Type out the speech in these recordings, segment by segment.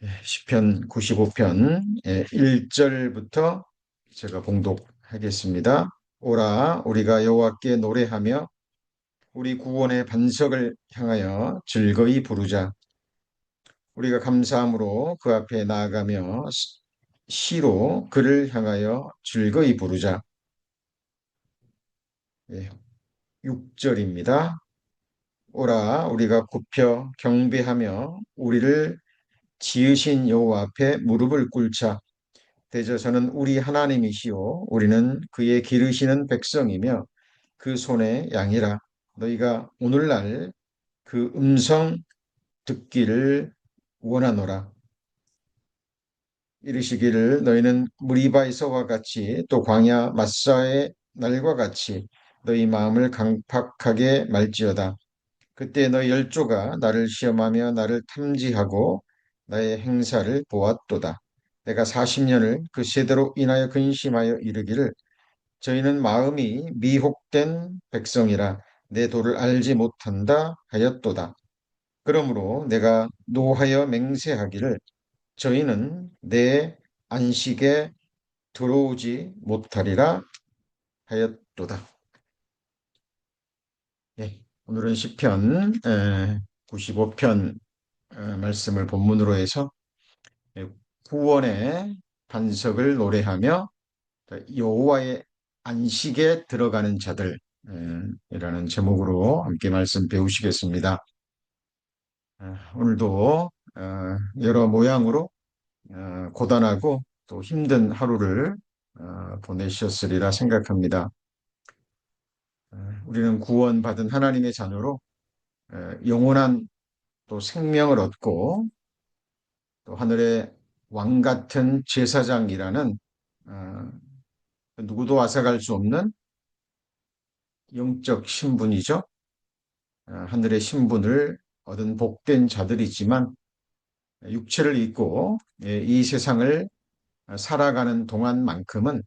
시편 95편 1절부터 제가 봉독하겠습니다. 오라 우리가 여호와께 노래하며 우리 구원의 반석을 향하여 즐거이 부르자. 우리가 감사함으로 그 앞에 나아가며 시로 그를 향하여 즐거이 부르자. 6절입니다. 오라 우리가 굽혀 경배하며 우리를 지으신 여호와 앞에 무릎을 꿇자. 대저서는 우리 하나님이시오 우리는 그의 기르시는 백성이며 그 손의 양이라. 너희가 오늘날 그 음성 듣기를 원하노라. 이르시기를 너희는 무리바에서와 같이 또 광야 마사의 날과 같이 너희 마음을 강팍하게 말지어다. 그때 너희 열조가 나를 시험하며 나를 탐지하고 나의 행사를 보았도다. 내가 40년을 그 세대로 인하여 근심하여 이르기를 저희는 마음이 미혹된 백성이라 내 도를 알지 못한다 하였도다. 그러므로 내가 노하여 맹세하기를 저희는 내 안식에 들어오지 못하리라 하였도다. 오늘은 시편 95편 말씀을 본문으로 해서 구원의 반석을 노래하며 여호와의 안식에 들어가는 자들 이라는 제목으로 함께 말씀 배우시겠습니다. 오늘도 여러 모양으로 고단하고 또 힘든 하루를 보내셨으리라 생각합니다. 우리는 구원받은 하나님의 자녀로 영원한 또 생명을 얻고 또 하늘의 왕 같은 제사장이라는 누구도 앗아갈 수 없는 영적 신분이죠. 하늘의 신분을 얻은 복된 자들이지만 육체를 입고 이 세상을 살아가는 동안만큼은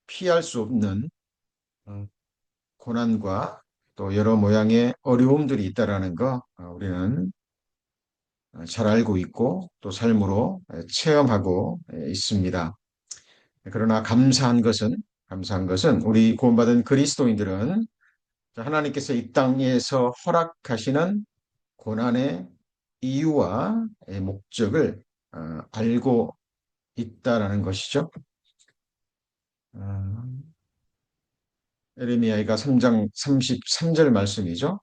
피할 수 없는 고난과 또 여러 모양의 어려움들이 있다라는 거 우리는 잘 알고 있고 또 삶으로 체험하고 있습니다. 그러나 감사한 것은 우리 구원받은 그리스도인들은 하나님께서 이 땅에서 허락하시는 고난의 이유와 목적을 알고 있다라는 것이죠. 에레미야가 3장 33절 말씀이죠.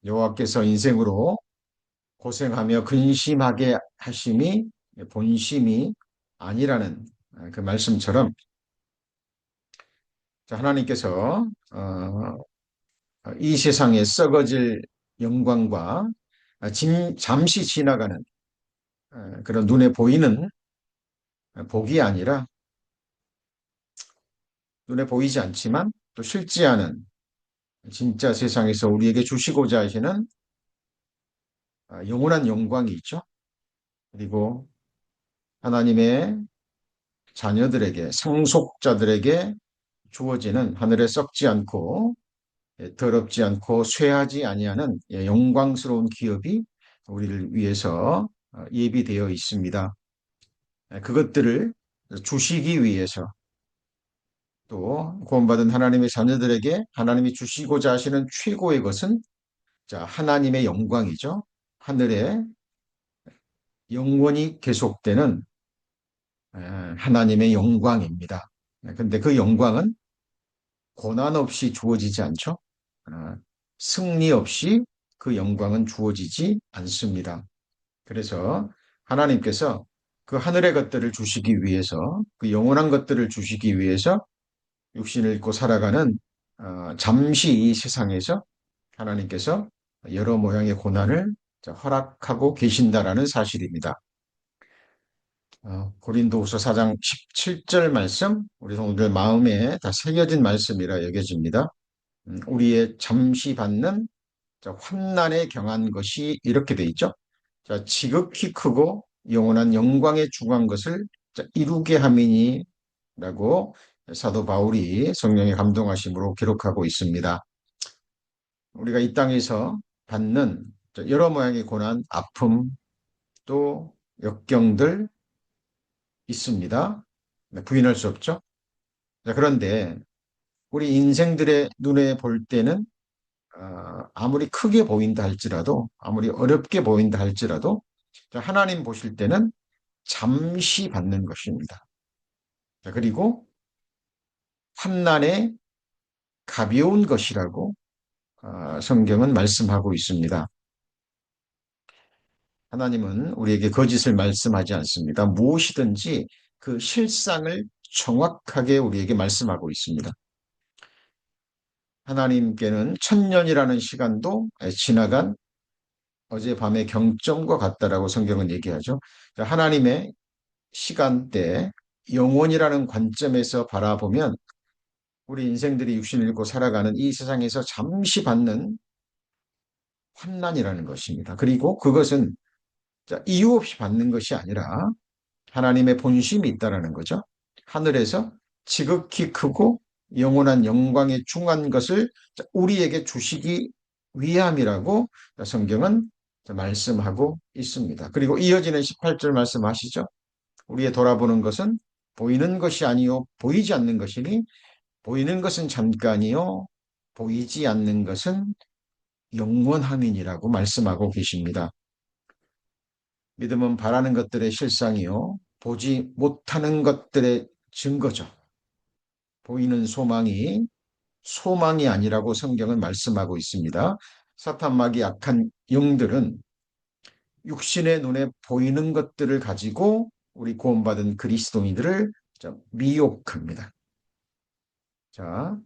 여호와께서 인생으로 고생하며 근심하게 하심이 본심이 아니라는 그 말씀처럼 하나님께서 이 세상에 썩어질 영광과 잠시 지나가는 그런 눈에 보이는 복이 아니라 눈에 보이지 않지만 또 실지 않은 진짜 세상에서 우리에게 주시고자 하시는 영원한 영광이 있죠. 그리고 하나님의 자녀들에게 상속자들에게 주어지는 하늘에 썩지 않고 더럽지 않고 쇠하지 아니하는 영광스러운 기업이 우리를 위해서 예비되어 있습니다. 그것들을 주시기 위해서 또 구원받은 하나님의 자녀들에게 하나님이 주시고자 하시는 최고의 것은 하나님의 영광이죠. 하늘에 영원히 계속되는 하나님의 영광입니다. 근데 그 영광은 고난 없이 주어지지 않죠. 승리 없이 그 영광은 주어지지 않습니다. 그래서 하나님께서 그 하늘의 것들을 주시기 위해서 그 영원한 것들을 주시기 위해서 육신을 입고 살아가는 잠시 이 세상에서 하나님께서 여러 모양의 고난을 허락하고 계신다라는 사실입니다. 고린도후서 4장 17절 말씀, 우리 성도들 마음에 다 새겨진 말씀이라 여겨집니다. 우리의 잠시 받는 환난에 경한 것이 이렇게 돼 있죠. 지극히 크고 영원한 영광에 중한 것을 이루게 함이니라고 사도 바울이 성령의 감동하심으로 기록하고 있습니다. 우리가 이 땅에서 받는 여러 모양의 고난, 아픔, 또 역경들 있습니다. 네, 부인할 수 없죠. 자, 그런데 우리 인생들의 눈에 볼 때는 아무리 크게 보인다 할지라도, 아무리 어렵게 보인다 할지라도, 자, 하나님 보실 때는 잠시 받는 것입니다. 자, 그리고 환난의 가벼운 것이라고 성경은 말씀하고 있습니다. 하나님은 우리에게 거짓을 말씀하지 않습니다. 무엇이든지 그 실상을 정확하게 우리에게 말씀하고 있습니다. 하나님께는 천년이라는 시간도 지나간 어젯밤의 경점과 같다라고 성경은 얘기하죠. 하나님의 시간대, 영원이라는 관점에서 바라보면 우리 인생들이 육신을 입고 살아가는 이 세상에서 잠시 받는 환난이라는 것입니다. 그리고 그것은 이유 없이 받는 것이 아니라 하나님의 본심이 있다라는 거죠. 하늘에서 지극히 크고 영원한 영광에 중한 것을 우리에게 주시기 위함이라고 성경은 말씀하고 있습니다. 그리고 이어지는 18절 말씀하시죠. 우리의 돌아보는 것은 보이는 것이 아니요 보이지 않는 것이니 보이는 것은 잠깐이요 보이지 않는 것은 영원함이니라고 말씀하고 계십니다. 믿음은 바라는 것들의 실상이요 보지 못하는 것들의 증거죠. 보이는 소망이 아니라고 성경은 말씀하고 있습니다. 사탄막이 약한 영들은 육신의 눈에 보이는 것들을 가지고 우리 구원받은 그리스도인들을 미혹합니다. 자,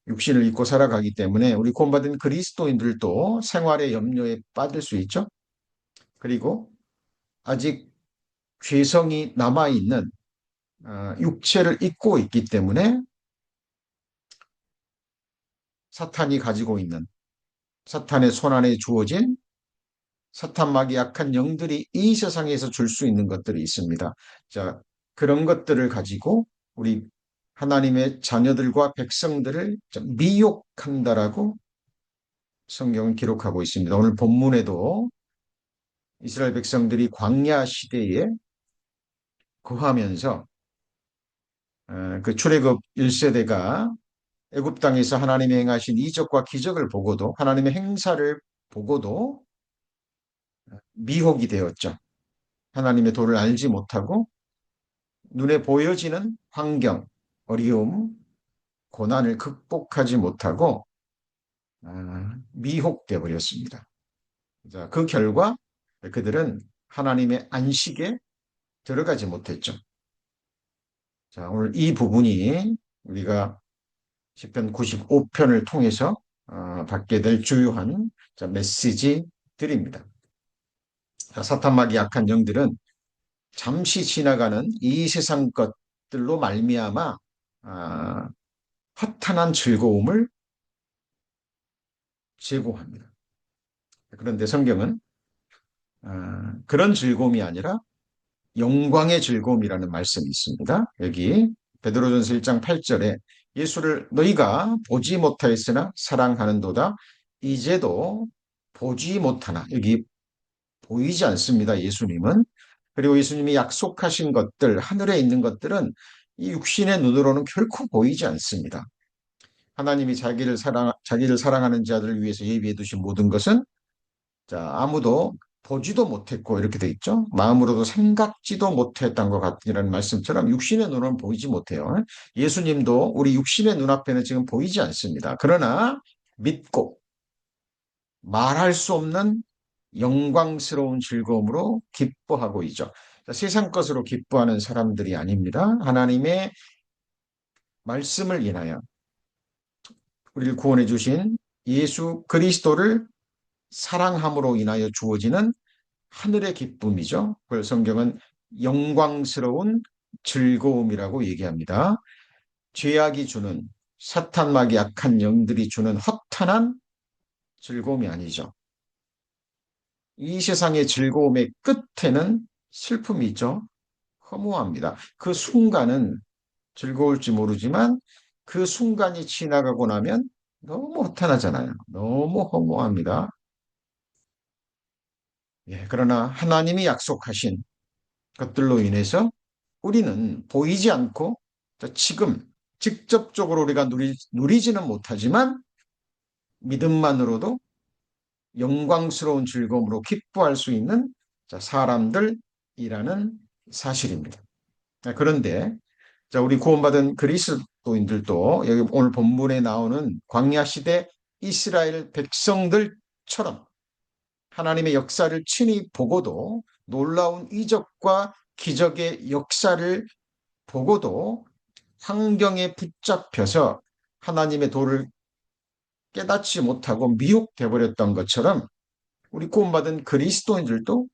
육신을 입고 살아가기 때문에 우리 구원받은 그리스도인들도 생활의 염려에 빠질 수 있죠. 그리고 아직 죄성이 남아있는 육체를 입고 있기 때문에 사탄이 가지고 있는 사탄의 손안에 주어진 사탄막이 약한 영들이 이 세상에서 줄 수 있는 것들이 있습니다. 자, 그런 것들을 가지고 우리 하나님의 자녀들과 백성들을 미혹한다라고 성경은 기록하고 있습니다. 오늘 본문에도 이스라엘 백성들이 광야 시대에 거하면서 그 출애굽 1세대가 애굽 땅에서 하나님이 행하신 이적과 기적을 보고도 하나님의 행사를 보고도 미혹이 되었죠. 하나님의 도를 알지 못하고 눈에 보여지는 환경, 어려움, 고난을 극복하지 못하고 미혹되어 버렸습니다. 자, 그 결과 그들은 하나님의 안식에 들어가지 못했죠. 자, 오늘 이 부분이 우리가 시편 95편을 통해서 받게 될 주요한 메시지들입니다. 자, 사탄막이 약한 영들은 잠시 지나가는 이 세상 것들로 말미암아 허탄한 즐거움을 제공합니다. 그런데 성경은 그런 즐거움이 아니라 영광의 즐거움이라는 말씀이 있습니다. 여기 베드로전서 1장 8절에 예수를 너희가 보지 못하였으나 사랑하는도다. 이제도 보지 못하나. 여기 보이지 않습니다. 예수님은. 그리고 예수님이 약속하신 것들, 하늘에 있는 것들은 이 육신의 눈으로는 결코 보이지 않습니다. 하나님이 자기를 사랑하는 자들을 위해서 예비해 두신 모든 것은 아무도 보지도 못했고 이렇게 돼 있죠. 마음으로도 생각지도 못했던 것 같으라는 말씀처럼 육신의 눈은 보이지 못해요. 예수님도 우리 육신의 눈앞에는 지금 보이지 않습니다. 그러나 믿고 말할 수 없는 영광스러운 즐거움으로 기뻐하고 있죠. 세상 것으로 기뻐하는 사람들이 아닙니다. 하나님의 말씀을 인하여 우리를 구원해 주신 예수 그리스도를 사랑함으로 인하여 주어지는 하늘의 기쁨이죠. 그걸 성경은 영광스러운 즐거움이라고 얘기합니다. 죄악이 주는 사탄막이 약한 영들이 주는 허탄한 즐거움이 아니죠. 이 세상의 즐거움의 끝에는 슬픔이 있죠. 허무합니다. 그 순간은 즐거울지 모르지만 그 순간이 지나가고 나면 너무 허탄하잖아요. 너무 허무합니다. 예, 그러나 하나님이 약속하신 것들로 인해서 우리는 보이지 않고 지금 직접적으로 우리가 누리지는 못하지만 믿음만으로도 영광스러운 즐거움으로 기뻐할 수 있는 사람들이라는 사실입니다. 그런데 우리 구원받은 그리스도인들도 여기 오늘 본문에 나오는 광야 시대 이스라엘 백성들처럼 하나님의 역사를 친히 보고도 놀라운 이적과 기적의 역사를 보고도 환경에 붙잡혀서 하나님의 도를 깨닫지 못하고 미혹돼 버렸던 것처럼 우리 구원받은 그리스도인들도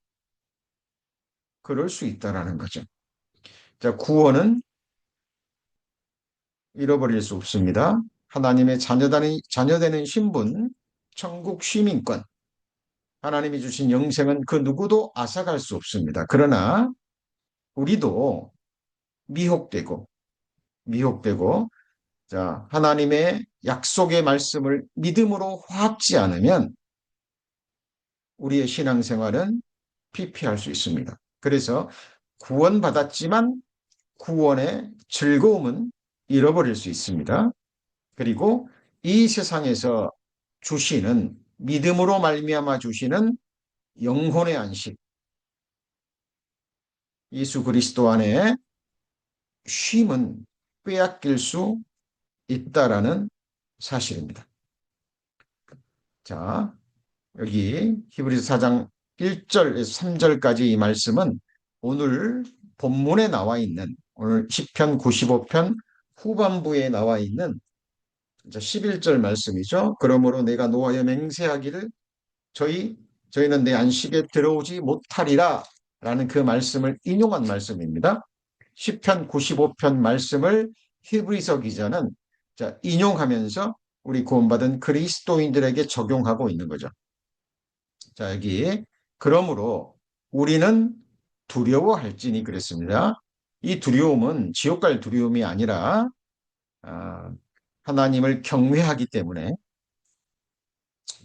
그럴 수 있다라는 거죠. 자, 구원은 잃어버릴 수 없습니다. 하나님의 자녀되는 신분, 천국 시민권, 하나님이 주신 영생은 그 누구도 앗아갈 수 없습니다. 그러나 우리도 미혹되고, 미혹되고, 자, 하나님의 약속의 말씀을 믿음으로 화합지 않으면 우리의 신앙생활은 피폐할 수 있습니다. 그래서 구원받았지만 구원의 즐거움은 잃어버릴 수 있습니다. 그리고 이 세상에서 주시는 믿음으로 말미암아 주시는 영혼의 안식, 예수 그리스도 안에 쉼은 빼앗길 수 있다라는 사실입니다. 자, 여기 히브리서 4장 1절에서 3절까지 이 말씀은 오늘 본문에 나와 있는 오늘 시편 95편 후반부에 나와 있는 11절 말씀이죠. 그러므로 내가 노하여 맹세하기를 저희는 내 안식에 들어오지 못하리라 라는 그 말씀을 인용한 말씀입니다. 시편 95편 말씀을 히브리서 기자는 인용하면서 우리 구원받은 그리스도인들에게 적용하고 있는 거죠. 자, 여기 그러므로 우리는 두려워할지니 그랬습니다. 이 두려움은 지옥 갈 두려움이 아니라 하나님을 경외하기 때문에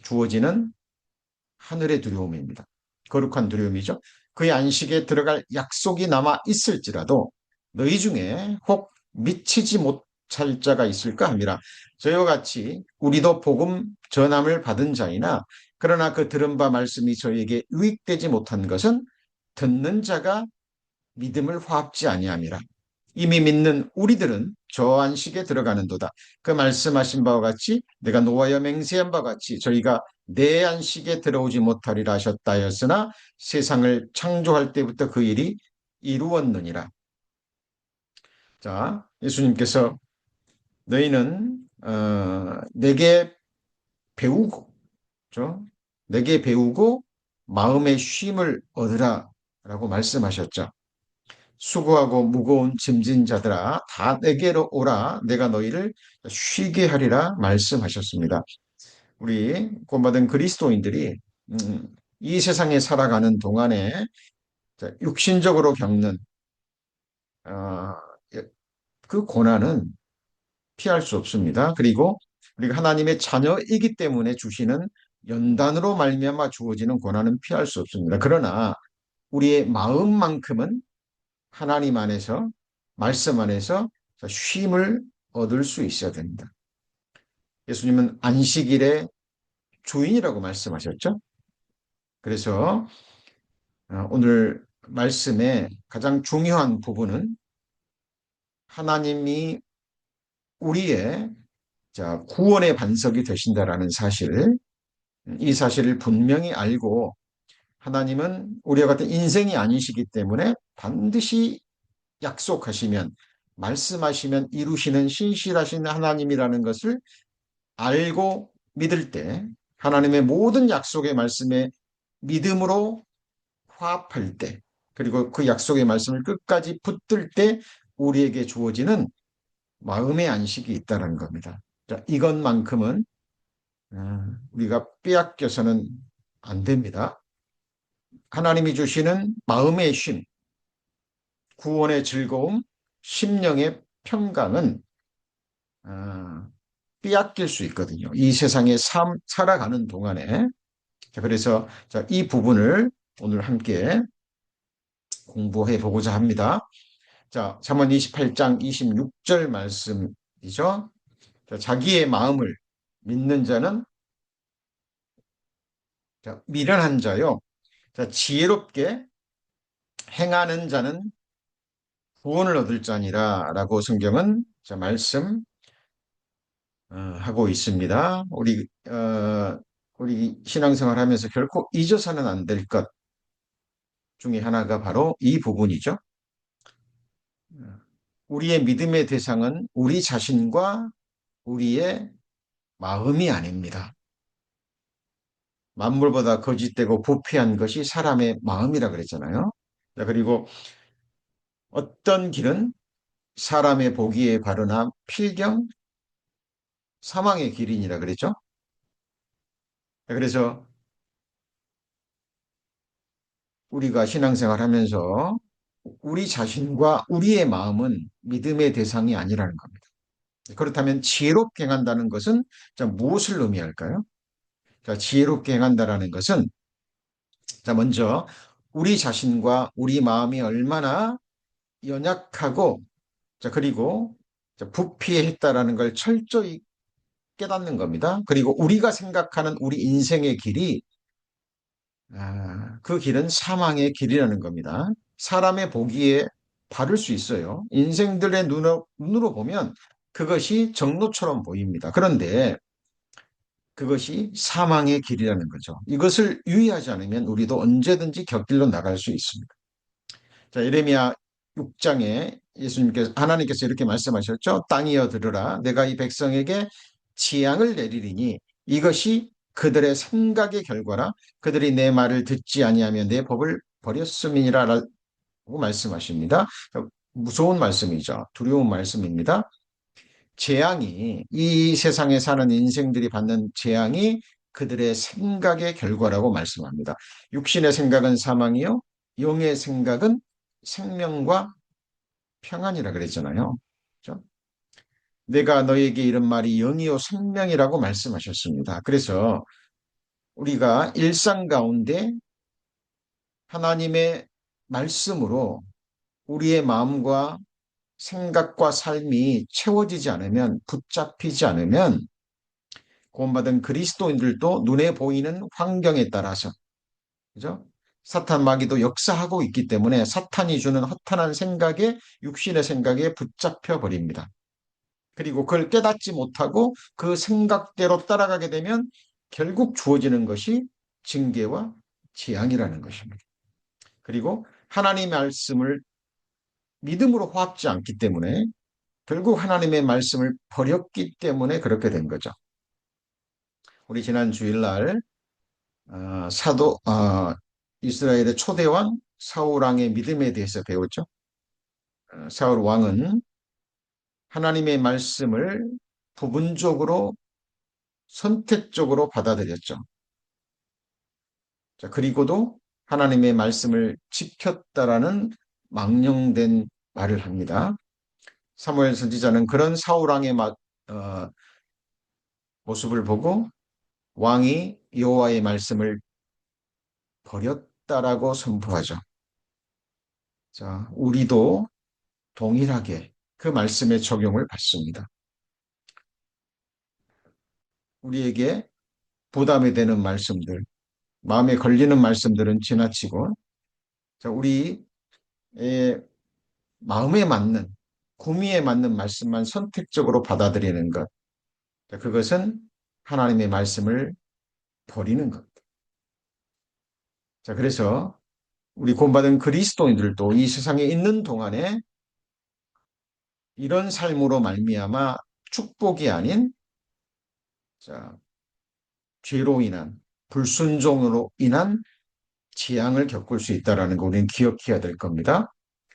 주어지는 하늘의 두려움입니다. 거룩한 두려움이죠. 그의 안식에 들어갈 약속이 남아 있을지라도 너희 중에 혹 미치지 못할 자가 있을까 함이라. 저희와 같이 우리도 복음 전함을 받은 자이나 그러나 그 들은 바 말씀이 저희에게 유익되지 못한 것은 듣는 자가 믿음을 화합지 아니함이라. 이미 믿는 우리들은 저 안식에 들어가는도다. 그 말씀하신 바와 같이 내가 노하여 맹세한 바와 같이 저희가 내 안식에 들어오지 못하리라 하셨다 하였으나 세상을 창조할 때부터 그 일이 이루었느니라. 자, 예수님께서 너희는 내게 배우고 그렇죠? 내게 배우고 마음의 쉼을 얻으라 라고 말씀하셨죠. 수고하고 무거운 짐진 자들아 다 내게로 오라 내가 너희를 쉬게 하리라 말씀하셨습니다. 우리 구원받은 그리스도인들이 이 세상에 살아가는 동안에 육신적으로 겪는 어, 그 고난은 피할 수 없습니다. 그리고 우리가 하나님의 자녀이기 때문에 주시는 연단으로 말미암아 주어지는 고난은 피할 수 없습니다. 그러나 우리의 마음만큼은 하나님 안에서 말씀 안에서 쉼을 얻을 수 있어야 됩니다. 예수님은 안식일의 주인이라고 말씀하셨죠. 그래서 오늘 말씀의 가장 중요한 부분은 하나님이 우리의 구원의 반석이 되신다라는 사실, 이 사실을 분명히 알고 하나님은 우리와 같은 인생이 아니시기 때문에 반드시 약속하시면 말씀하시면 이루시는 신실하신 하나님이라는 것을 알고 믿을 때 하나님의 모든 약속의 말씀에 믿음으로 화합할 때 그리고 그 약속의 말씀을 끝까지 붙들 때 우리에게 주어지는 마음의 안식이 있다는 겁니다. 자, 이것만큼은 우리가 빼앗겨서는 안 됩니다. 하나님이 주시는 마음의 쉼, 구원의 즐거움, 심령의 평강은 빼앗길 수 있거든요. 이 세상에 살아가는 동안에. 그래서 이 부분을 오늘 함께 공부해 보고자 합니다. 자, 잠언 28장 26절 말씀이죠. 자, 자기의 마음을 믿는 자는 자, 미련한 자요. 자, 지혜롭게 행하는 자는 구원을 얻을 자니라 라고 성경은 자, 말씀 하고 있습니다. 우리 신앙생활 하면서 결코 잊어서는 안 될 것 중에 하나가 바로 이 부분이죠. 우리의 믿음의 대상은 우리 자신과 우리의 마음이 아닙니다. 만물보다 거짓되고 부패한 것이 사람의 마음이라 그랬잖아요. 자, 그리고 어떤 길은 사람의 보기에 바르나 필경 사망의 길이니라 그랬죠. 자, 그래서 우리가 신앙생활 하면서 우리 자신과 우리의 마음은 믿음의 대상이 아니라는 겁니다. 그렇다면 지혜롭게 행한다는 것은 자, 무엇을 의미할까요? 자, 지혜롭게 행한다라는 것은 자, 먼저 우리 자신과 우리 마음이 얼마나 연약하고 자, 그리고 자, 부패했다라는 걸 철저히 깨닫는 겁니다. 그리고 우리가 생각하는 우리 인생의 길이 그 길은 사망의 길이라는 겁니다. 사람의 보기에 바를 수 있어요. 인생들의 눈으로 보면 그것이 정로처럼 보입니다. 그런데 그것이 사망의 길이라는 거죠. 이것을 유의하지 않으면 우리도 언제든지 곁길로 나갈 수 있습니다. 자, 예레미야 6장에 하나님께서 이렇게 말씀하셨죠. 땅이여 들으라. 내가 이 백성에게 재앙을 내리리니 이것이 그들의 생각의 결과라. 그들이 내 말을 듣지 아니하며 내 법을 버렸음이니라 라고 말씀하십니다. 무서운 말씀이죠. 두려운 말씀입니다. 재앙이 이 세상에 사는 인생들이 받는 재앙이 그들의 생각의 결과라고 말씀합니다. 육신의 생각은 사망이요. 영의 생각은 생명과 평안이라 그랬잖아요. 그렇죠? 내가 너에게 이런 말이 영이요 생명이라고 말씀하셨습니다. 그래서 우리가 일상 가운데 하나님의 말씀으로 우리의 마음과 생각과 삶이 채워지지 않으면 붙잡히지 않으면 구원받은 그리스도인들도 눈에 보이는 환경에 따라서 그죠? 사탄 마귀도 역사하고 있기 때문에 사탄이 주는 허탄한 생각에 육신의 생각에 붙잡혀 버립니다. 그리고 그걸 깨닫지 못하고 그 생각대로 따라가게 되면 결국 주어지는 것이 징계와 재앙이라는 것입니다. 그리고 하나님의 말씀을 믿음으로 호합지 않기 때문에 결국 하나님의 말씀을 버렸기 때문에 그렇게 된 거죠. 우리 지난 주일날 사도 이스라엘의 초대왕 사울 왕의 믿음에 대해서 배웠죠. 사울 왕은 하나님의 말씀을 부분적으로 선택적으로 받아들였죠. 자, 그리고도 하나님의 말씀을 지켰다라는 망령된 말을 합니다. 사무엘 선지자는 그런 사울 왕의 모습을 보고 왕이 여호와의 말씀을 버렸다라고 선포하죠. 자, 우리도 동일하게 그 말씀의 적용을 받습니다. 우리에게 부담이 되는 말씀들, 마음에 걸리는 말씀들은 지나치고, 자, 우리의 마음에 맞는, 구미에 맞는 말씀만 선택적으로 받아들이는 것. 자, 그것은 하나님의 말씀을 버리는 것. 자, 그래서 우리 구원받은 그리스도인들도 이 세상에 있는 동안에 이런 삶으로 말미암아 축복이 아닌 자, 죄로 인한 불순종으로 인한 재앙을 겪을 수 있다는 거 우리는 기억해야 될 겁니다.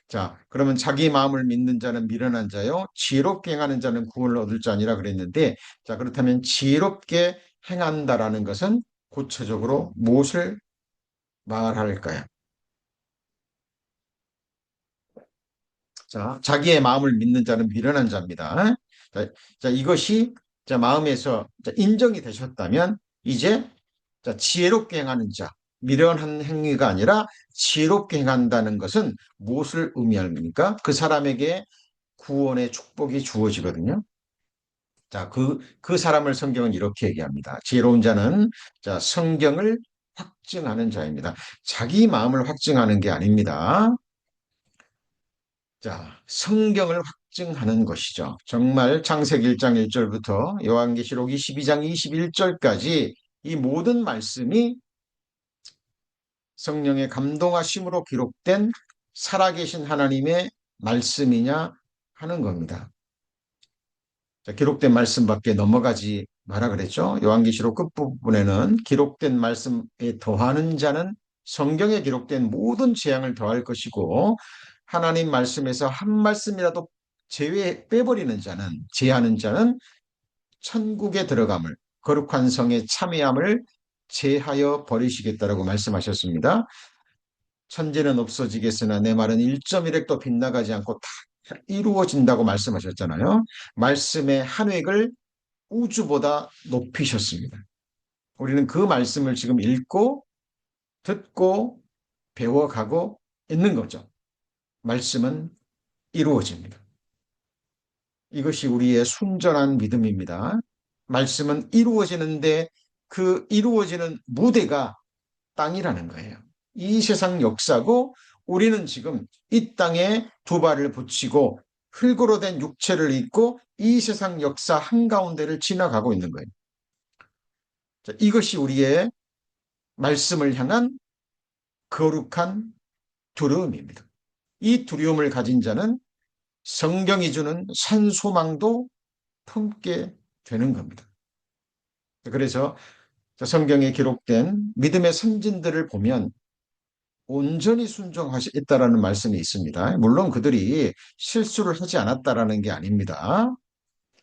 자, 그러면 자기 마음을 믿는 자는 미련한 자요, 지혜롭게 행하는 자는 구원을 얻을 자니라 그랬는데, 자, 그렇다면 지혜롭게 행한다라는 것은 구체적으로 무엇을 말할까요? 자, 자기의 마음을 믿는 자는 미련한 자입니다. 자, 이것이 자, 마음에서 자, 인정이 되셨다면 이제 자, 지혜롭게 행하는 자, 미련한 행위가 아니라 지혜롭게 행한다는 것은 무엇을 의미합니까? 그 사람에게 구원의 축복이 주어지거든요. 자, 그 사람을 성경은 이렇게 얘기합니다. 지혜로운 자는, 자, 성경을 확증하는 자입니다. 자기 마음을 확증하는 게 아닙니다. 자, 성경을 확증하는 것이죠. 정말 창세기 1장 1절부터 요한계시록 22장 21절까지 이 모든 말씀이 성령의 감동하심으로 기록된 살아계신 하나님의 말씀이냐 하는 겁니다. 자, 기록된 말씀밖에 넘어가지 마라 그랬죠. 요한계시록 끝부분에는 기록된 말씀에 더하는 자는 성경에 기록된 모든 재앙을 더할 것이고 하나님 말씀에서 한 말씀이라도 빼버리는 자는 제하는 자는 천국에 들어감을 거룩한 성에 참여함을 제하여 버리시겠다라고 말씀하셨습니다. 천지는 없어지겠으나 내 말은 1.1획도 빗나가지 않고 다 이루어진다고 말씀하셨잖아요. 말씀의 한 획을 우주보다 높이셨습니다. 우리는 그 말씀을 지금 읽고 듣고 배워가고 있는 거죠. 말씀은 이루어집니다. 이것이 우리의 순전한 믿음입니다. 말씀은 이루어지는데 그 이루어지는 무대가 땅이라는 거예요. 이 세상 역사고 우리는 지금 이 땅에 두 발을 붙이고 흙으로 된 육체를 입고 이 세상 역사 한가운데를 지나가고 있는 거예요. 자, 이것이 우리의 말씀을 향한 거룩한 두려움입니다. 이 두려움을 가진 자는 성경이 주는 산소망도 품게 되는 겁니다. 그래서 성경에 기록된 믿음의 선진들을 보면 온전히 순종했다라는 말씀이 있습니다. 물론 그들이 실수를 하지 않았다라는 게 아닙니다.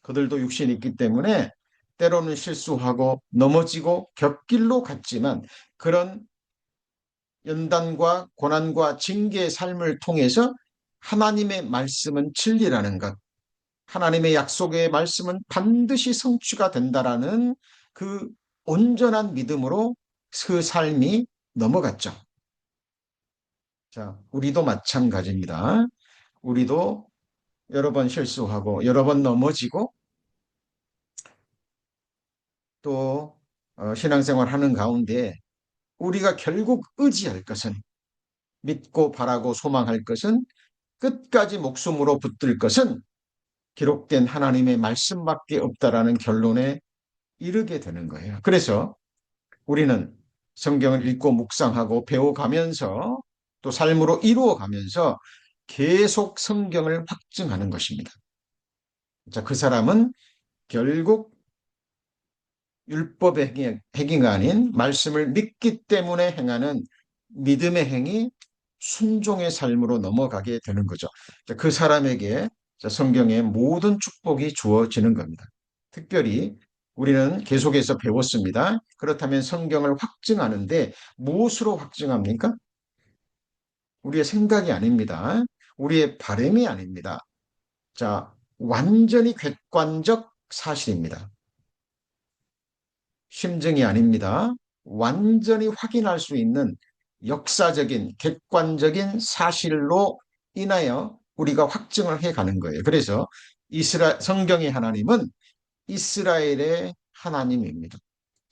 그들도 육신이 있기 때문에 때로는 실수하고 넘어지고 곁길로 갔지만 그런 연단과 고난과 징계의 삶을 통해서 하나님의 말씀은 진리라는 것, 하나님의 약속의 말씀은 반드시 성취가 된다라는 그 온전한 믿음으로 그 삶이 넘어갔죠. 자, 우리도 마찬가지입니다. 우리도 여러 번 실수하고 여러 번 넘어지고 또 신앙생활 하는 가운데 우리가 결국 의지할 것은 믿고 바라고 소망할 것은 끝까지 목숨으로 붙들 것은 기록된 하나님의 말씀밖에 없다라는 결론에 이르게 되는 거예요. 그래서 우리는 성경을 읽고 묵상하고 배워가면서 또 삶으로 이루어가면서 계속 성경을 확증하는 것입니다. 자, 그 사람은 결국 율법의 행위가 아닌 말씀을 믿기 때문에 행하는 믿음의 행위, 순종의 삶으로 넘어가게 되는 거죠. 자, 그 사람에게 성경의 모든 축복이 주어지는 겁니다. 특별히 우리는 계속해서 배웠습니다. 그렇다면 성경을 확증하는데 무엇으로 확증합니까? 우리의 생각이 아닙니다. 우리의 바람이 아닙니다. 자, 완전히 객관적 사실입니다. 심증이 아닙니다. 완전히 확인할 수 있는 역사적인 객관적인 사실로 인하여 우리가 확증을 해가는 거예요. 그래서 성경의 하나님은 이스라엘의 하나님입니다.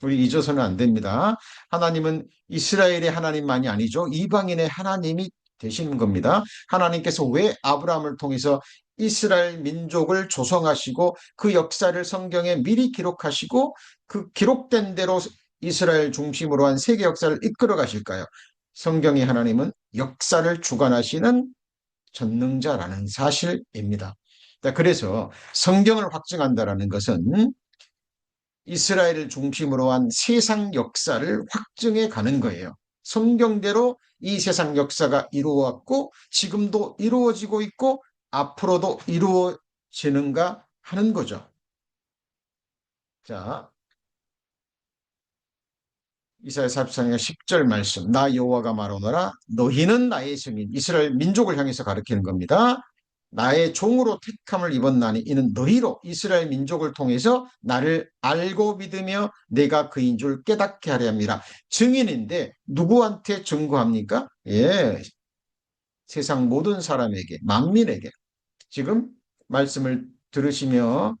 우리 잊어서는 안 됩니다. 하나님은 이스라엘의 하나님만이 아니죠. 이방인의 하나님이 되시는 겁니다. 하나님께서 왜 아브라함을 통해서 이스라엘 민족을 조성하시고 그 역사를 성경에 미리 기록하시고 그 기록된 대로 이스라엘 중심으로 한 세계 역사를 이끌어 가실까요? 성경의 하나님은 역사를 주관하시는 전능자라는 사실입니다. 그래서 성경을 확증한다는 것은 이스라엘을 중심으로 한 세상 역사를 확증해 가는 거예요. 성경대로 이 세상 역사가 이루어왔고 지금도 이루어지고 있고 앞으로도 이루어지는가 하는 거죠. 자, 이사야 44장 10절 말씀. 나 여호와가 말하노라 너희는 나의 증인. 이스라엘 민족을 향해서 가리키는 겁니다. 나의 종으로 택함을 입었나니 이는 너희로 이스라엘 민족을 통해서 나를 알고 믿으며 내가 그인 줄 깨닫게 하려 함이라. 증인인데 누구한테 증거합니까? 예, 세상 모든 사람에게, 만민에게. 지금 말씀을 들으시며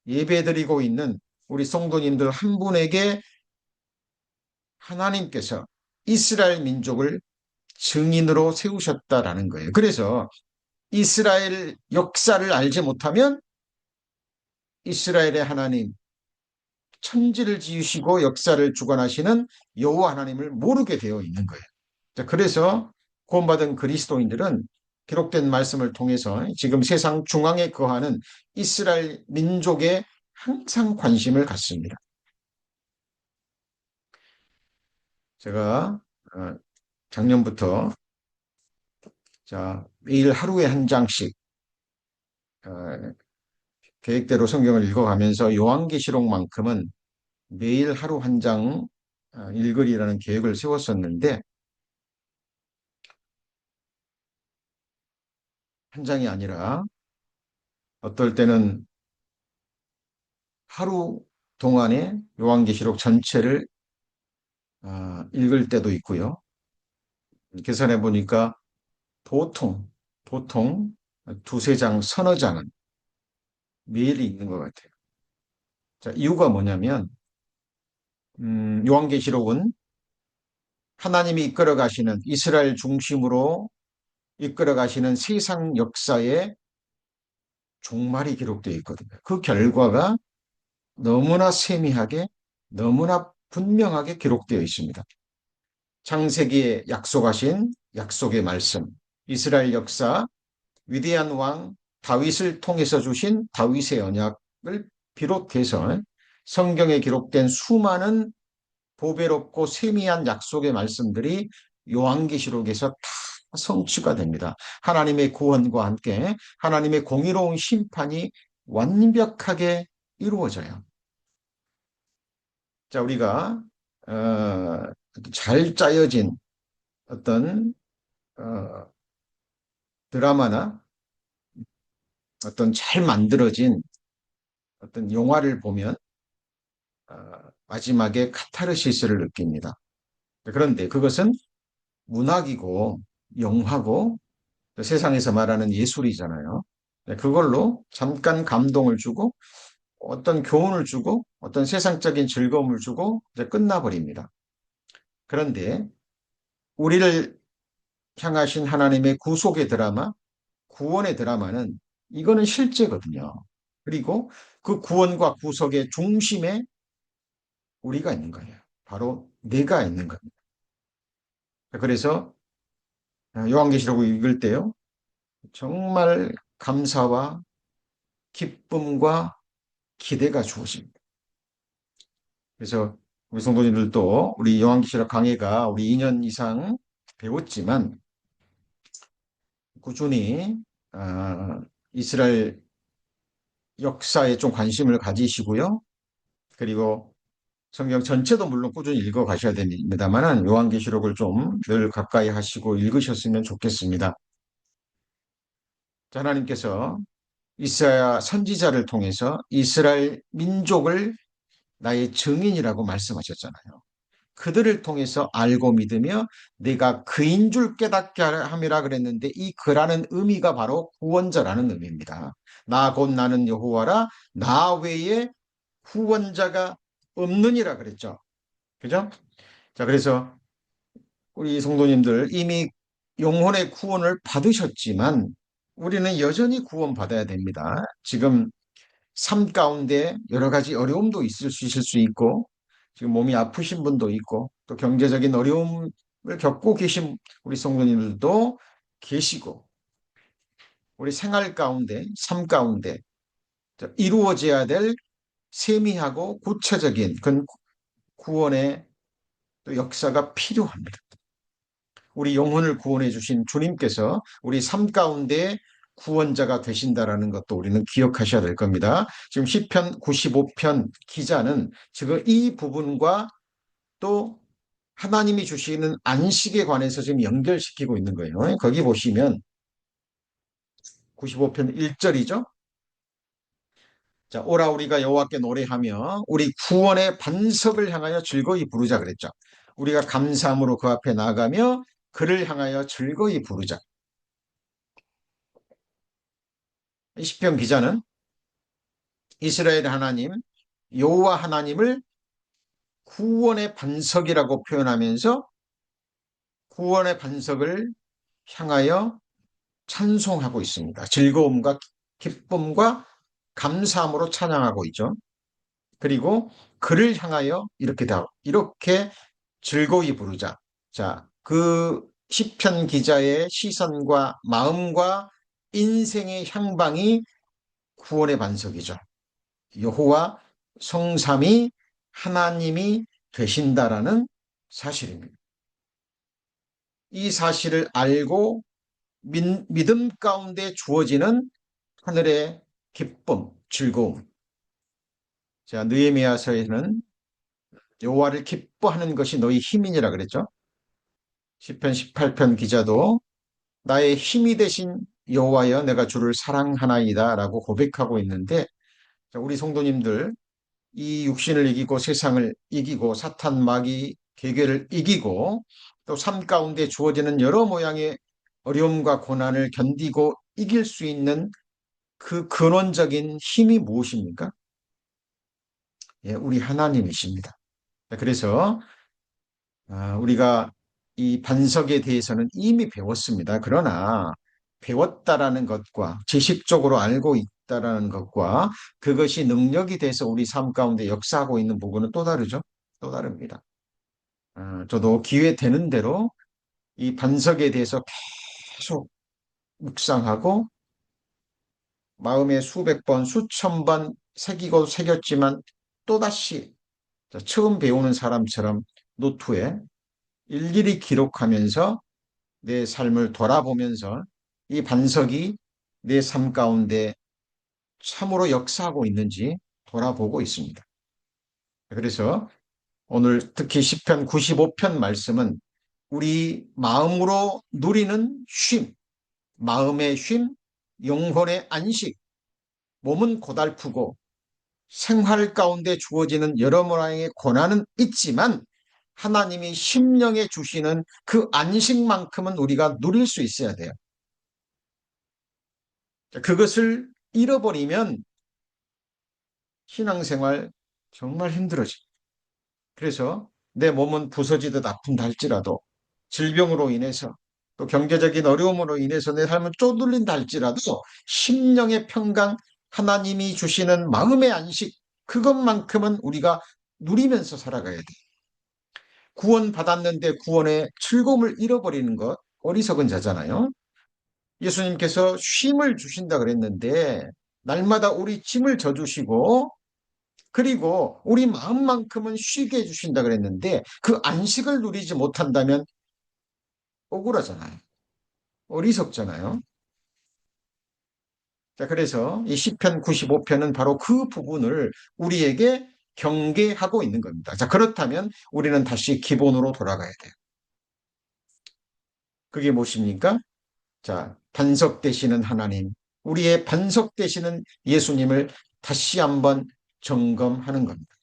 예배드리고 있는 우리 성도님들 한 분에게 하나님께서 이스라엘 민족을 증인으로 세우셨다라는 거예요. 그래서 이스라엘 역사를 알지 못하면 이스라엘의 하나님, 천지를 지으시고 역사를 주관하시는 여호와 하나님을 모르게 되어 있는 거예요. 자, 그래서 구원받은 그리스도인들은 기록된 말씀을 통해서 지금 세상 중앙에 거하는 이스라엘 민족에 항상 관심을 갖습니다. 제가 작년부터 매일 하루에 한 장씩 어, 계획대로 성경을 읽어가면서 요한계시록만큼은 매일 하루 한 장 읽으리라는 계획을 세웠었는데 한 장이 아니라 어떨 때는 하루 동안에 요한계시록 전체를 읽을 때도 있고요. 계산해 보니까 보통 두세 장, 서너 장은 매일 읽는 것 같아요. 자, 이유가 뭐냐면 요한계시록은 하나님이 이끌어 가시는 이스라엘 중심으로 이끌어 가시는 세상 역사의 종말이 기록되어 있거든요. 그 결과가 너무나 세미하게, 너무나 분명하게 기록되어 있습니다. 창세기에 약속하신 약속의 말씀, 이스라엘 역사, 위대한 왕 다윗을 통해서 주신 다윗의 언약을 비롯해서 성경에 기록된 수많은 보배롭고 세미한 약속의 말씀들이 요한계시록에서 다 성취가 됩니다. 하나님의 구원과 함께 하나님의 공의로운 심판이 완벽하게 이루어져요. 자, 우리가 잘 짜여진 어떤 어, 드라마나 어떤 잘 만들어진 어떤 영화를 보면 어, 마지막에 카타르시스를 느낍니다. 그런데 그것은 문학이고 영화고 세상에서 말하는 예술이잖아요. 그걸로 잠깐 감동을 주고 어떤 교훈을 주고 어떤 세상적인 즐거움을 주고 이제 끝나버립니다. 그런데 우리를 향하신 하나님의 구속의 드라마, 구원의 드라마는 이거는 실제거든요. 그리고 그 구원과 구속의 중심에 우리가 있는 거예요. 바로 내가 있는 겁니다. 그래서 요한계시록 읽을 때요. 정말 감사와 기쁨과 기대가 주어집니다. 그래서 우리 성도님들도 우리 요한계시록 강해가 우리 2년 이상 배웠지만 꾸준히 이스라엘 역사에 좀 관심을 가지시고요. 그리고 성경 전체도 물론 꾸준히 읽어 가셔야 됩니다만 요한계시록을 좀 늘 가까이 하시고 읽으셨으면 좋겠습니다. 하나님께서 이사야 선지자를 통해서 이스라엘 민족을 나의 증인이라고 말씀하셨잖아요. 그들을 통해서 알고 믿으며 내가 그인 줄 깨닫게 함이라 그랬는데 이 그라는 의미가 바로 구원자라는 의미입니다. 나 곧 나는 여호와라 나 외에 후원자가 없느니라 그랬죠. 그죠? 자, 그래서 우리 성도님들 이미 영혼의 구원을 받으셨지만 우리는 여전히 구원받아야 됩니다. 지금 삶 가운데 여러 가지 어려움도 있을 수 있고 지금 몸이 아프신 분도 있고 또 경제적인 어려움을 겪고 계신 우리 성도님들도 계시고 우리 생활 가운데 삶 가운데 이루어져야 될 세미하고 구체적인 그 구원의 또 역사가 필요합니다. 우리 영혼을 구원해 주신 주님께서 우리 삶 가운데 구원자가 되신다라는 것도 우리는 기억하셔야 될 겁니다. 지금 시편 95편 기자는 지금 이 부분과 또 하나님이 주시는 안식에 관해서 지금 연결시키고 있는 거예요. 거기 보시면 95편 1절이죠. 자, 오라 우리가 여호와께 노래하며 우리 구원의 반석을 향하여 즐거이 부르자 그랬죠. 우리가 감사함으로 그 앞에 나가며 그를 향하여 즐거이 부르자. 이 시편 기자는 이스라엘 하나님 여호와 하나님을 구원의 반석이라고 표현하면서 구원의 반석을 향하여 찬송하고 있습니다. 즐거움과 기쁨과 감사함으로 찬양하고 있죠. 그리고 그를 향하여 이렇게 즐거이 부르자. 자, 그 시편 기자의 시선과 마음과 인생의 향방이 구원의 반석이죠. 여호와 성삼위 하나님이 되신다라는 사실입니다. 이 사실을 알고 믿음 가운데 주어지는 하늘의 기쁨, 즐거움. 자, 느헤미야서에는 여호와를 기뻐하는 것이 너희 힘이니라 그랬죠. 시편 18편 기자도 나의 힘이 되신 여호와여 내가 주를 사랑하나이다라고 고백하고 있는데, 자, 우리 성도님들 이 육신을 이기고 세상을 이기고 사탄 마귀 계계를 이기고 또 삶 가운데 주어지는 여러 모양의 어려움과 고난을 견디고 이길 수 있는 그 근원적인 힘이 무엇입니까? 예, 우리 하나님이십니다. 그래서 우리가 이 반석에 대해서는 이미 배웠습니다. 그러나 배웠다라는 것과 지식적으로 알고 있다라는 것과 그것이 능력이 돼서 우리 삶 가운데 역사하고 있는 부분은 또 다르죠. 또 다릅니다. 저도 기회 되는 대로 이 반석에 대해서 계속 묵상하고 마음에 수백 번, 수천 번 새기고 새겼지만 또다시 처음 배우는 사람처럼 노트에 일일이 기록하면서 내 삶을 돌아보면서 이 반석이 내 삶 가운데 참으로 역사하고 있는지 돌아보고 있습니다. 그래서 오늘 특히 시편 95편 말씀은 우리 마음으로 누리는 쉼, 마음의 쉼, 영혼의 안식, 몸은 고달프고 생활 가운데 주어지는 여러 모양의 고난은 있지만 하나님이 심령에 주시는 그 안식만큼은 우리가 누릴 수 있어야 돼요. 그것을 잃어버리면 신앙생활 정말 힘들어져. 그래서 내 몸은 부서지듯 아픈다 할지라도 질병으로 인해서 또 경제적인 어려움으로 인해서 내 삶은 쪼들린다 할지라도 심령의 평강, 하나님이 주시는 마음의 안식, 그것만큼은 우리가 누리면서 살아가야 돼. 구원받았는데 구원의 즐거움을 잃어버리는 것 어리석은 자잖아요. 예수님께서 쉼을 주신다 그랬는데 날마다 우리 짐을 져주시고 그리고 우리 마음만큼은 쉬게 해주신다 그랬는데 그 안식을 누리지 못한다면 억울하잖아요. 어리석잖아요. 자, 그래서 이 시편 95편은 바로 그 부분을 우리에게 경계하고 있는 겁니다. 자, 그렇다면 우리는 다시 기본으로 돌아가야 돼요. 그게 무엇입니까? 자, 반석 되시는 하나님, 우리의 반석 되시는 예수님을 다시 한번 점검하는 겁니다.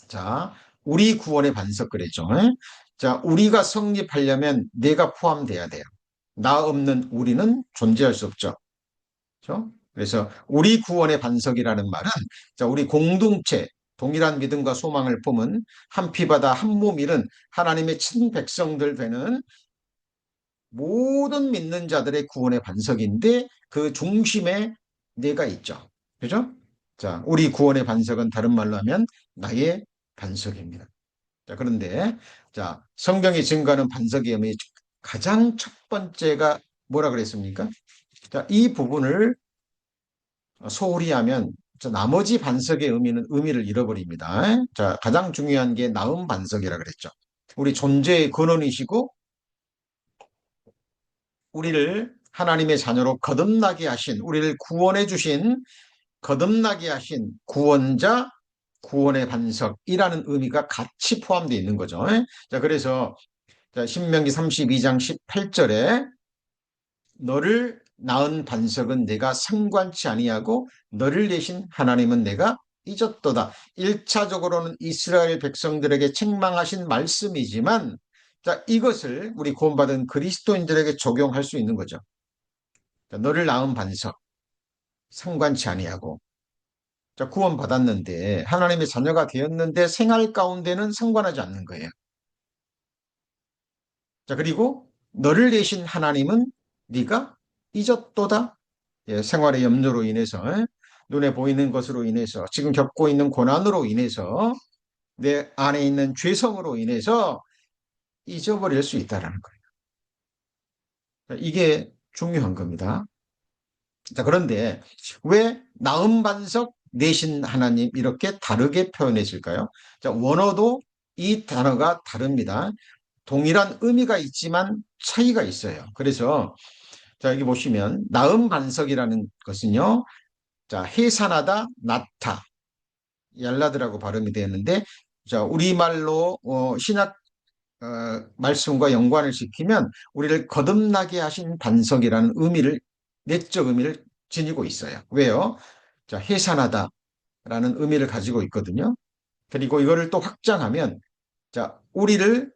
자, 우리 구원의 반석 그랬죠. 자, 우리가 성립하려면 내가 포함돼야 돼요. 나 없는 우리는 존재할 수 없죠. 그렇죠? 그래서 우리 구원의 반석이라는 말은 자, 우리 공동체, 동일한 믿음과 소망을 품은 한 피바다 한 몸 이룬 하나님의 친백성들 되는 모든 믿는 자들의 구원의 반석인데 그 중심에 내가 있죠. 그죠? 자, 우리 구원의 반석은 다른 말로 하면 나의 반석입니다. 자, 그런데 자, 성경이 증거하는 반석의 의미 가장 첫 번째가 뭐라 그랬습니까? 자, 이 부분을 소홀히 하면 나머지 반석의 의미를 잃어버립니다. 자, 가장 중요한 게 나음 반석이라 그랬죠. 우리 존재의 근원이시고 우리를 하나님의 자녀로 거듭나게 하신, 우리를 구원해 주신, 거듭나게 하신 구원자, 구원의 반석이라는 의미가 같이 포함되어 있는 거죠. 자, 그래서 자, 신명기 32장 18절에 너를 낳은 반석은 내가 상관치 아니하고 너를 내신 하나님은 내가 잊었도다. 1차적으로는 이스라엘 백성들에게 책망하신 말씀이지만, 자, 이것을 우리 구원받은 그리스도인들에게 적용할 수 있는 거죠. 자, 너를 낳은 반석 상관치 아니하고, 자, 구원받았는데 하나님의 자녀가 되었는데 생활 가운데는 상관하지 않는 거예요. 자, 그리고 너를 내신 하나님은 네가 잊었도다. 예, 생활의 염려로 인해서, 눈에 보이는 것으로 인해서, 지금 겪고 있는 고난으로 인해서, 내 안에 있는 죄성으로 인해서 잊어버릴 수 있다는 거예요. 자, 이게 중요한 겁니다. 자, 그런데 왜 나음 반석 내신 하나님 이렇게 다르게 표현했을까요? 자, 원어도 이 단어가 다릅니다. 동일한 의미가 있지만 차이가 있어요. 그래서 자, 여기 보시면 나음 반석이라는 것은요. 자, 해산하다, 낳다, 얄라드라고 발음이 되었는데, 자, 우리말로 신약 말씀과 연관을 시키면 우리를 거듭나게 하신 반석이라는 의미를, 내적 의미를 지니고 있어요. 왜요? 자, 해산하다라는 의미를 가지고 있거든요. 그리고 이거를 또 확장하면, 자, 우리를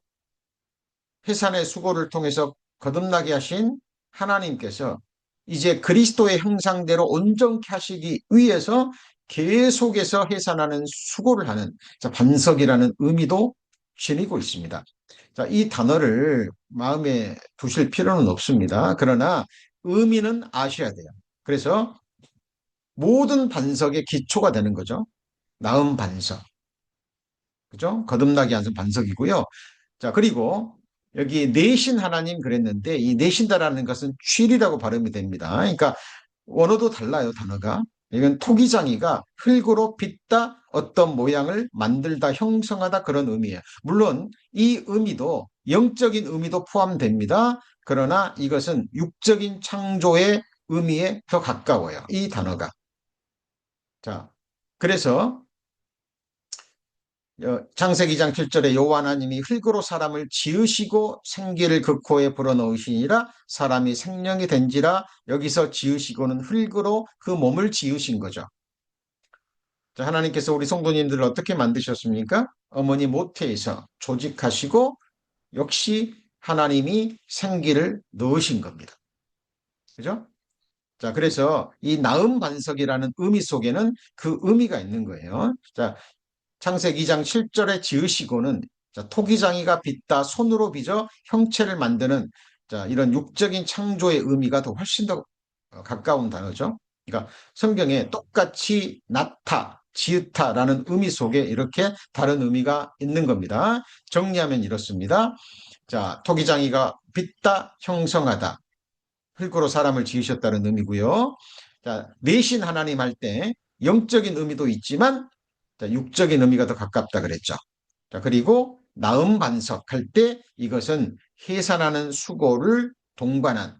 해산의 수고를 통해서 거듭나게 하신 하나님께서 이제 그리스도의 형상대로 온전케 하시기 위해서 계속해서 해산하는 수고를 하는, 자, 반석이라는 의미도 지니고 있습니다. 자, 이 단어를 마음에 두실 필요는 없습니다. 그러나 의미는 아셔야 돼요. 그래서 모든 반석의 기초가 되는 거죠. 나은 반석. 그죠? 거듭나게 하는 반석이고요. 자, 그리고 여기 내신 하나님 그랬는데 이 내신다라는 것은 츰이라고 발음이 됩니다. 그러니까 원어도 달라요, 단어가. 이건 토기장이가 흙으로 빚다, 어떤 모양을 만들다, 형성하다 그런 의미예요. 물론 이 의미도 영적인 의미도 포함됩니다. 그러나 이것은 육적인 창조의 의미에 더 가까워요. 이 단어가. 자, 그래서 창세기 2장 7절에 여호와 하나님이 흙으로 사람을 지으시고 생기를 그 코에 불어넣으시니라 사람이 생명이 된지라 여기서 지으시고는 흙으로 그 몸을 지으신 거죠. 자, 하나님께서 우리 성도님들을 어떻게 만드셨습니까? 어머니 모태에서 조직하시고 역시 하나님이 생기를 넣으신 겁니다. 그죠? 자, 그래서 이 나음 반석이라는 의미 속에는 그 의미가 있는 거예요. 자, 창세기 2장 7절에 지으시고는 자, 토기장이가 빚다 손으로 빚어 형체를 만드는 자, 이런 육적인 창조의 의미가 더 훨씬 더 가까운 단어죠. 그러니까 성경에 똑같이 낳다, 지으다라는 의미 속에 이렇게 다른 의미가 있는 겁니다. 정리하면 이렇습니다. 자, 토기장이가 빚다, 형성하다. 흙으로 사람을 지으셨다는 의미고요. 자, 내신 하나님 할 때 영적인 의미도 있지만 자, 육적인 의미가 더 가깝다 그랬죠. 자, 그리고 나음 반석할 때 이것은 해산하는 수고를 동반한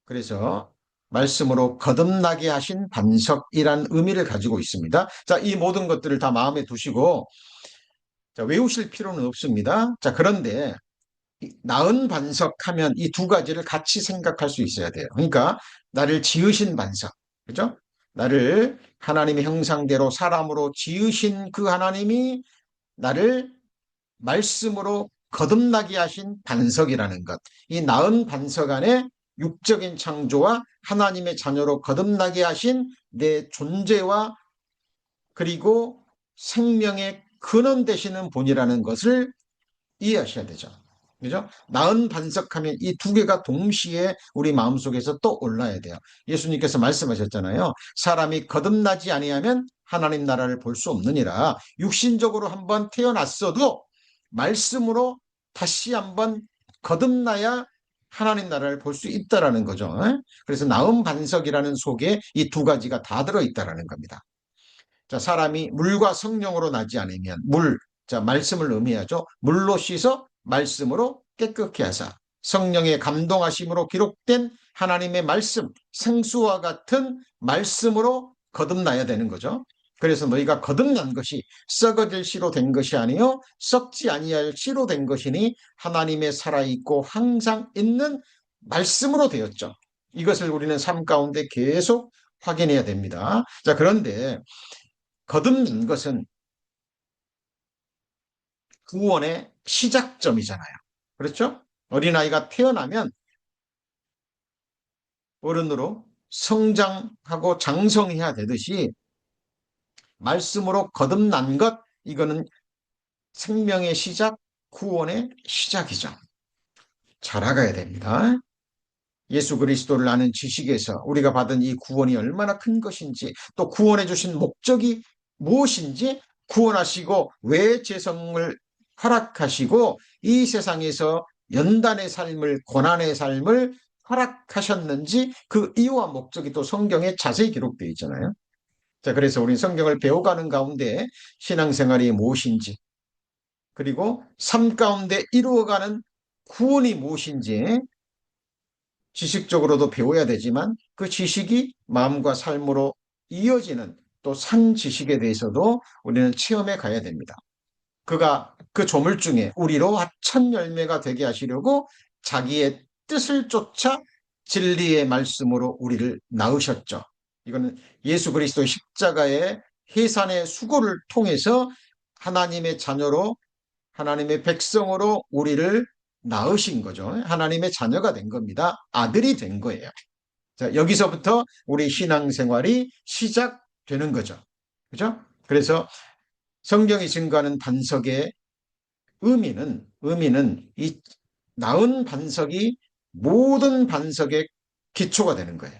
그래서 말씀으로 거듭나게 하신 반석이란 의미를 가지고 있습니다. 자, 이 모든 것들을 다 마음에 두시고 자, 외우실 필요는 없습니다. 자, 그런데 나은 반석하면 이 두 가지를 같이 생각할 수 있어야 돼요. 그러니까 나를 지으신 반석, 그죠? 나를 하나님의 형상대로 사람으로 지으신 그 하나님이 나를 말씀으로 거듭나게 하신 반석이라는 것. 이 나은 반석 안에 육적인 창조와 하나님의 자녀로 거듭나게 하신 내 존재와 그리고 생명의 근원 되시는 분이라는 것을 이해하셔야 되죠. 그죠? 나은 반석하면 이 두 개가 동시에 우리 마음속에서 또 올라야 돼요. 예수님께서 말씀하셨잖아요. 사람이 거듭나지 아니하면 하나님 나라를 볼 수 없느니라. 육신적으로 한번 태어났어도 말씀으로 다시 한번 거듭나야 하나님 나라를 볼 수 있다라는 거죠. 그래서 나은 반석이라는 속에 이 두 가지가 다 들어있다라는 겁니다. 자, 사람이 물과 성령으로 나지 않으면 자, 말씀을 의미하죠. 물로 씻어 말씀으로 깨끗게 하사 성령의 감동하심으로 기록된 하나님의 말씀, 생수와 같은 말씀으로 거듭나야 되는 거죠. 그래서 너희가 거듭난 것이 썩어질 씨로 된 것이 아니요 썩지 아니할 씨로 된 것이니 하나님의 살아있고 항상 있는 말씀으로 되었죠. 이것을 우리는 삶 가운데 계속 확인해야 됩니다. 자, 그런데 거듭난 것은 구원의 시작점이잖아요. 그렇죠? 어린아이가 태어나면 어른으로 성장하고 장성해야 되듯이 말씀으로 거듭난 것, 이거는 생명의 시작, 구원의 시작이죠. 자라가야 됩니다. 예수 그리스도를 아는 지식에서 우리가 받은 이 구원이 얼마나 큰 것인지, 또 구원해 주신 목적이 무엇인지, 구원하시고 왜 죄성을 허락하시고 이 세상에서 연단의 삶을, 고난의 삶을 허락하셨는지, 그 이유와 목적이 또 성경에 자세히 기록되어 있잖아요. 자, 그래서 우리 성경을 배워가는 가운데 신앙생활이 무엇인지, 그리고 삶 가운데 이루어가는 구원이 무엇인지 지식적으로도 배워야 되지만, 그 지식이 마음과 삶으로 이어지는 또 산 지식에 대해서도 우리는 체험해 가야 됩니다. 그가 그 조물중에 우리로 하천 열매가 되게 하시려고 자기의 뜻을 쫓아 진리의 말씀으로 우리를 낳으셨죠. 이거는 예수 그리스도 십자가의 해산의 수고를 통해서 하나님의 자녀로, 하나님의 백성으로 우리를 낳으신 거죠. 하나님의 자녀가 된 겁니다. 아들이 된 거예요. 자, 여기서부터 우리 신앙생활이 시작되는 거죠. 그죠? 그래서 성경이 증거하는 반석의 의미는 이 낳은 반석이 모든 반석의 기초가 되는 거예요.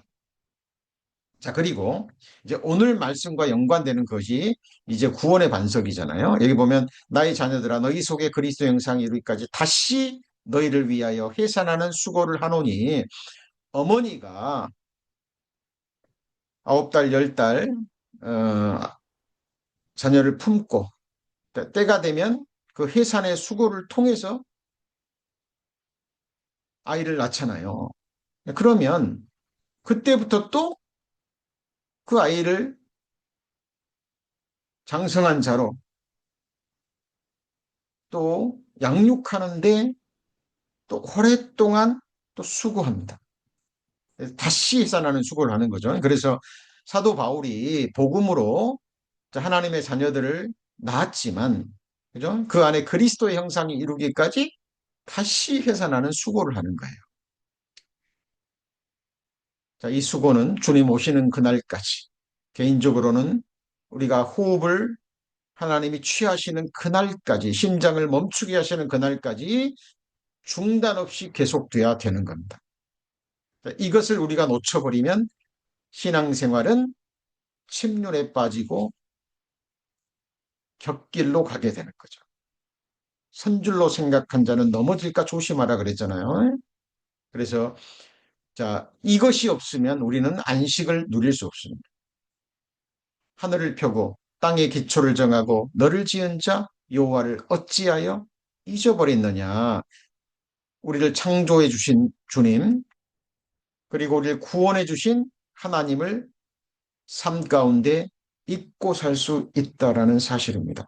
자, 그리고 이제 오늘 말씀과 연관되는 것이 이제 구원의 반석이잖아요. 여기 보면 나의 자녀들아 너희 속에 그리스도 형상이 이르기까지 다시 너희를 위하여 회산하는 수고를 하노니, 어머니가 9달, 10달 자녀를 품고 때가 되면 그 해산의 수고를 통해서 아이를 낳잖아요. 그러면 그때부터 또 그 아이를 장성한 자로 또 양육하는데 또 오랫동안 또 수고합니다. 다시 해산하는 수고를 하는 거죠. 그래서 사도 바울이 복음으로 하나님의 자녀들을 낳았지만, 그죠? 그 안에 그리스도의 형상이 이루기까지 다시 해산하는 수고를 하는 거예요. 자, 이 수고는 주님 오시는 그날까지, 개인적으로는 우리가 호흡을 하나님이 취하시는 그날까지, 심장을 멈추게 하시는 그날까지 중단 없이 계속돼야 되는 겁니다. 자, 이것을 우리가 놓쳐버리면 신앙생활은 침륜에 빠지고 곁길로 가게 되는 거죠. 선줄로 생각한 자는 넘어질까 조심하라 그랬잖아요. 그래서 자, 이것이 없으면 우리는 안식을 누릴 수 없습니다. 하늘을 펴고 땅의 기초를 정하고 너를 지은 자 여호와를 어찌하여 잊어버렸느냐. 우리를 창조해 주신 주님, 그리고 우리를 구원해 주신 하나님을 삶 가운데 잊고 살 수 있다라는 사실입니다.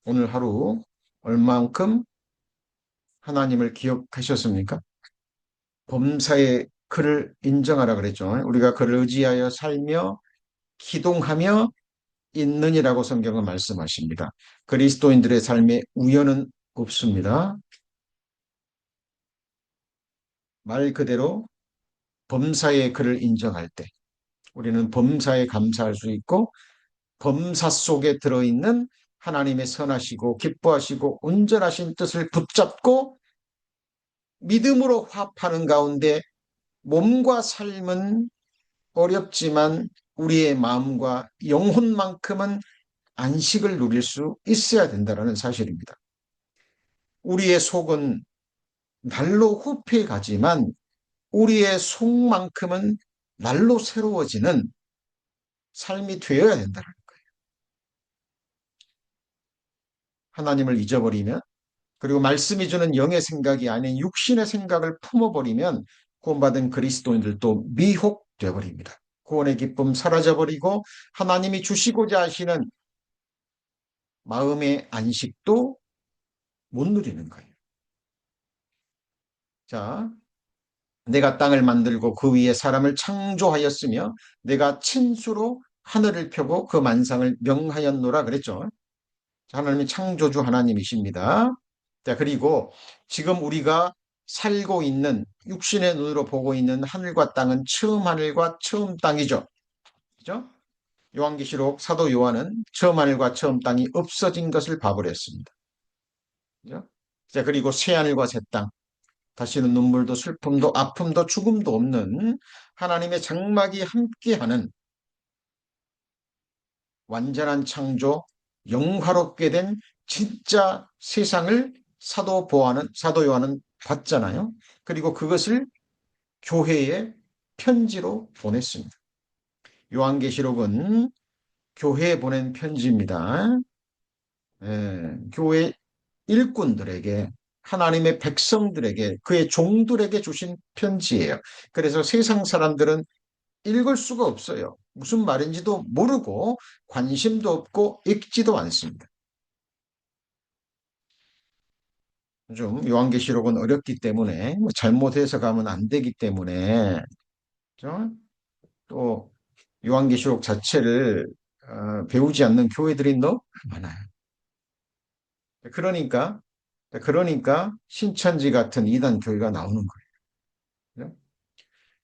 오늘 하루 얼만큼 하나님을 기억하셨습니까? 범사의 그를 인정하라 그랬죠. 우리가 그를 의지하여 살며 기동하며 있느니라고 성경은 말씀하십니다. 그리스도인들의 삶에 우연은 없습니다. 말 그대로 범사의 그를 인정할 때 우리는 범사에 감사할 수 있고, 범사 속에 들어있는 하나님의 선하시고 기뻐하시고 온전하신 뜻을 붙잡고 믿음으로 화합하는 가운데 몸과 삶은 어렵지만 우리의 마음과 영혼만큼은 안식을 누릴 수 있어야 된다는 사실입니다. 우리의 속은 날로 후패 가지만 우리의 속만큼은 날로 새로워지는 삶이 되어야 된다는 거예요. 하나님을 잊어버리면, 그리고 말씀이 주는 영의 생각이 아닌 육신의 생각을 품어버리면 구원받은 그리스도인들도 미혹되어 버립니다. 구원의 기쁨 사라져버리고 하나님이 주시고자 하시는 마음의 안식도 못 누리는 거예요. 자, 내가 땅을 만들고 그 위에 사람을 창조하였으며 내가 친수로 하늘을 펴고 그 만상을 명하였노라 그랬죠. 하나님이 창조주 하나님이십니다. 자, 그리고 지금 우리가 살고 있는 육신의 눈으로 보고 있는 하늘과 땅은 처음 하늘과 처음 땅이죠. 그죠? 요한계시록 사도 요한은 처음 하늘과 처음 땅이 없어진 것을 봐버렸습니다. 그죠? 자, 그리고 새 하늘과 새 땅. 다시는 눈물도 슬픔도 아픔도 죽음도 없는 하나님의 장막이 함께하는 완전한 창조, 영화롭게 된 진짜 세상을 사도 요한은 봤잖아요. 그리고 그것을 교회에 편지로 보냈습니다. 요한계시록은 교회에 보낸 편지입니다. 교회 일꾼들에게 하나님의 백성들에게 그의 종들에게 주신 편지예요. 그래서 세상 사람들은 읽을 수가 없어요. 무슨 말인지도 모르고 관심도 없고 읽지도 않습니다. 좀 요한계시록은 어렵기 때문에 뭐 잘못 해석하면 안 되기 때문에 그죠? 또 요한계시록 자체를 배우지 않는 교회들이 너무 많아요. 그러니까 신천지 같은 이단 교회가 나오는 거예요. 그죠?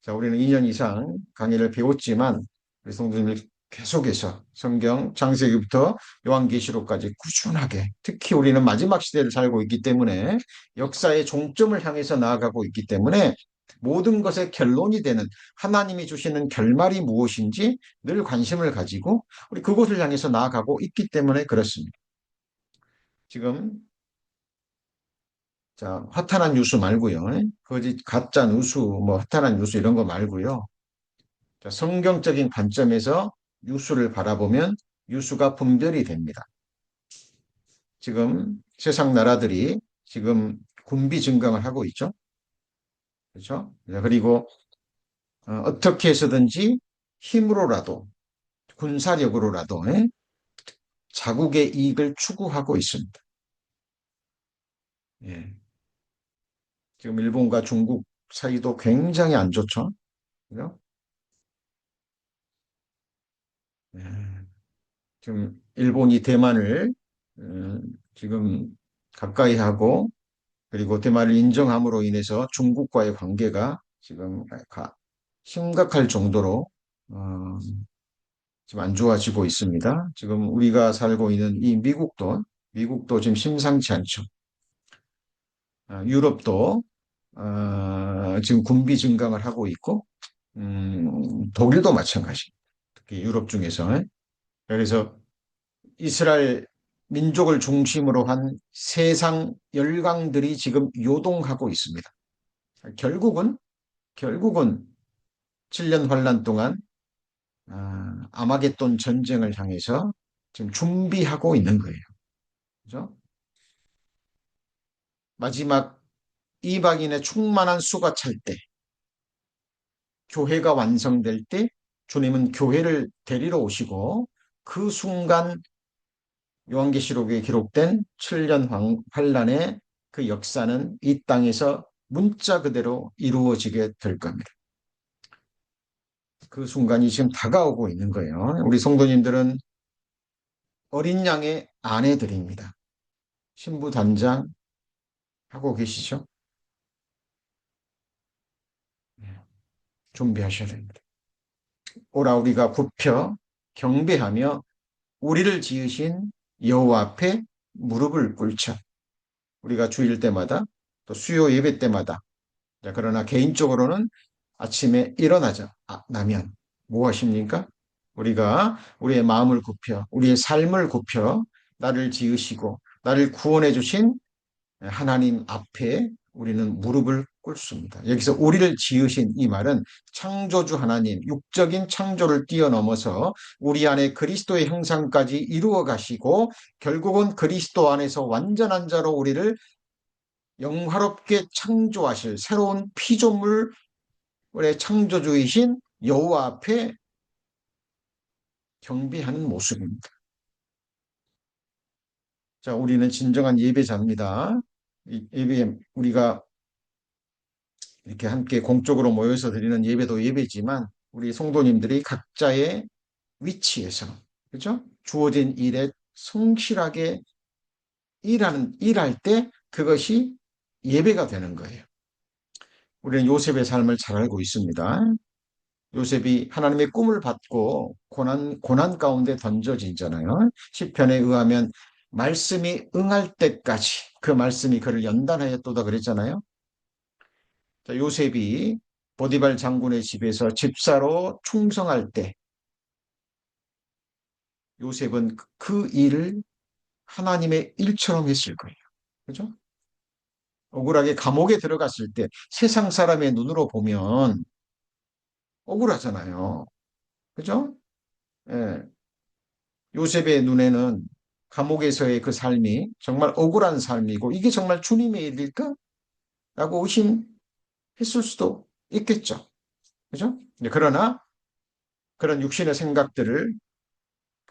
자, 우리는 2년 이상 강의를 배웠지만 우리 성도님들 계속해서 성경 창세기부터 요한계시록까지 꾸준하게 특히 우리는 마지막 시대를 살고 있기 때문에 역사의 종점을 향해서 나아가고 있기 때문에 모든 것의 결론이 되는 하나님이 주시는 결말이 무엇인지 늘 관심을 가지고 우리 그곳을 향해서 나아가고 있기 때문에 그렇습니다. 지금 자, 허탄한 뉴스 말고요. 거짓 가짜 뉴스 뭐 허탄한 뉴스 이런 거 말고요. 자, 성경적인 관점에서 뉴스를 바라보면 뉴스가 분별이 됩니다. 지금 세상 나라들이 지금 군비 증강을 하고 있죠. 그렇죠? 그리고 어떻게 해서든지 힘으로라도 군사력으로라도 자국의 이익을 추구하고 있습니다. 예. 지금 일본과 중국 사이도 굉장히 안 좋죠. 그죠? 예. 지금 일본이 대만을 지금 가까이 하고 그리고 대만을 인정함으로 인해서 중국과의 관계가 지금 심각할 정도로 어, 지금 안 좋아지고 있습니다. 지금 우리가 살고 있는 이 미국도 지금 심상치 않죠. 유럽도 지금 군비 증강을 하고 있고 독일도 마찬가지. 특히 유럽 중에서 그래서 이스라엘 민족을 중심으로 한 세상 열강들이 지금 요동하고 있습니다. 결국은 7년 환란 동안 아마겟돈 전쟁을 향해서 지금 준비하고 있는 거예요. 그죠? 마지막 이방인의 충만한 수가 찰 때, 교회가 완성될 때 주님은 교회를 데리러 오시고 그 순간 요한계시록에 기록된 7년 환란의 그 역사는 이 땅에서 문자 그대로 이루어지게 될 겁니다. 그 순간이 지금 다가오고 있는 거예요. 우리 성도님들은 어린 양의 아내들입니다. 신부 단장 하고 계시죠? 네, 준비하셔야 됩니다. 오라 우리가 굽혀 경배하며 우리를 지으신 여호와 앞에 무릎을 꿇자. 우리가 주일 때마다 또 수요 예배 때마다 자, 그러나 개인적으로는 아침에 일어나자 나면 뭐 하십니까? 우리가 우리의 마음을 굽혀 우리의 삶을 굽혀 나를 지으시고 나를 구원해 주신 하나님 앞에 우리는 무릎을 꿇습니다. 여기서 우리를 지으신 이 말은 창조주 하나님, 육적인 창조를 뛰어넘어서 우리 안에 그리스도의 형상까지 이루어 가시고 결국은 그리스도 안에서 완전한 자로 우리를 영화롭게 창조하실 새로운 피조물의 창조주이신 여호와 앞에 경배하는 모습입니다. 자, 우리는 진정한 예배자입니다. 예배 우리가 이렇게 함께 공적으로 모여서 드리는 예배도 예배지만 우리 성도님들이 각자의 위치에서 그죠? 주어진 일에 성실하게 일할 때 그것이 예배가 되는 거예요. 우리는 요셉의 삶을 잘 알고 있습니다. 요셉이 하나님의 꿈을 받고 고난 가운데 던져지잖아요. 시편에 의하면 말씀이 응할 때까지 그 말씀이 그를 연단하였도다 그랬잖아요. 자, 요셉이 보디발 장군의 집에서 집사로 충성할 때 요셉은 그 일을 하나님의 일처럼 했을 거예요. 그죠? 억울하게 감옥에 들어갔을 때 세상 사람의 눈으로 보면 억울하잖아요. 그죠? 예. 요셉의 눈에는 감옥에서의 그 삶이 정말 억울한 삶이고 이게 정말 주님의 일일까? 라고 의심했을 수도 있겠죠. 그죠? 그러나 그런 육신의 생각들을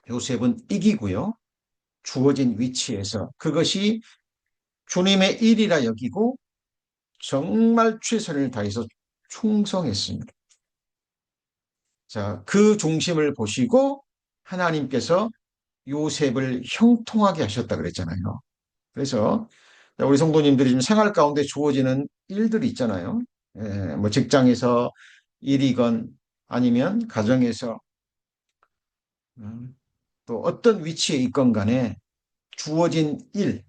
요셉은 이기고요. 주어진 위치에서 그것이 주님의 일이라 여기고 정말 최선을 다해서 충성했습니다. 자, 그 중심을 보시고 하나님께서 요셉을 형통하게 하셨다 그랬잖아요. 그래서 우리 성도님들이 지금 생활 가운데 주어지는 일들이 있잖아요. 뭐 직장에서 일이건 아니면 가정에서 또 어떤 위치에 있건 간에 주어진 일,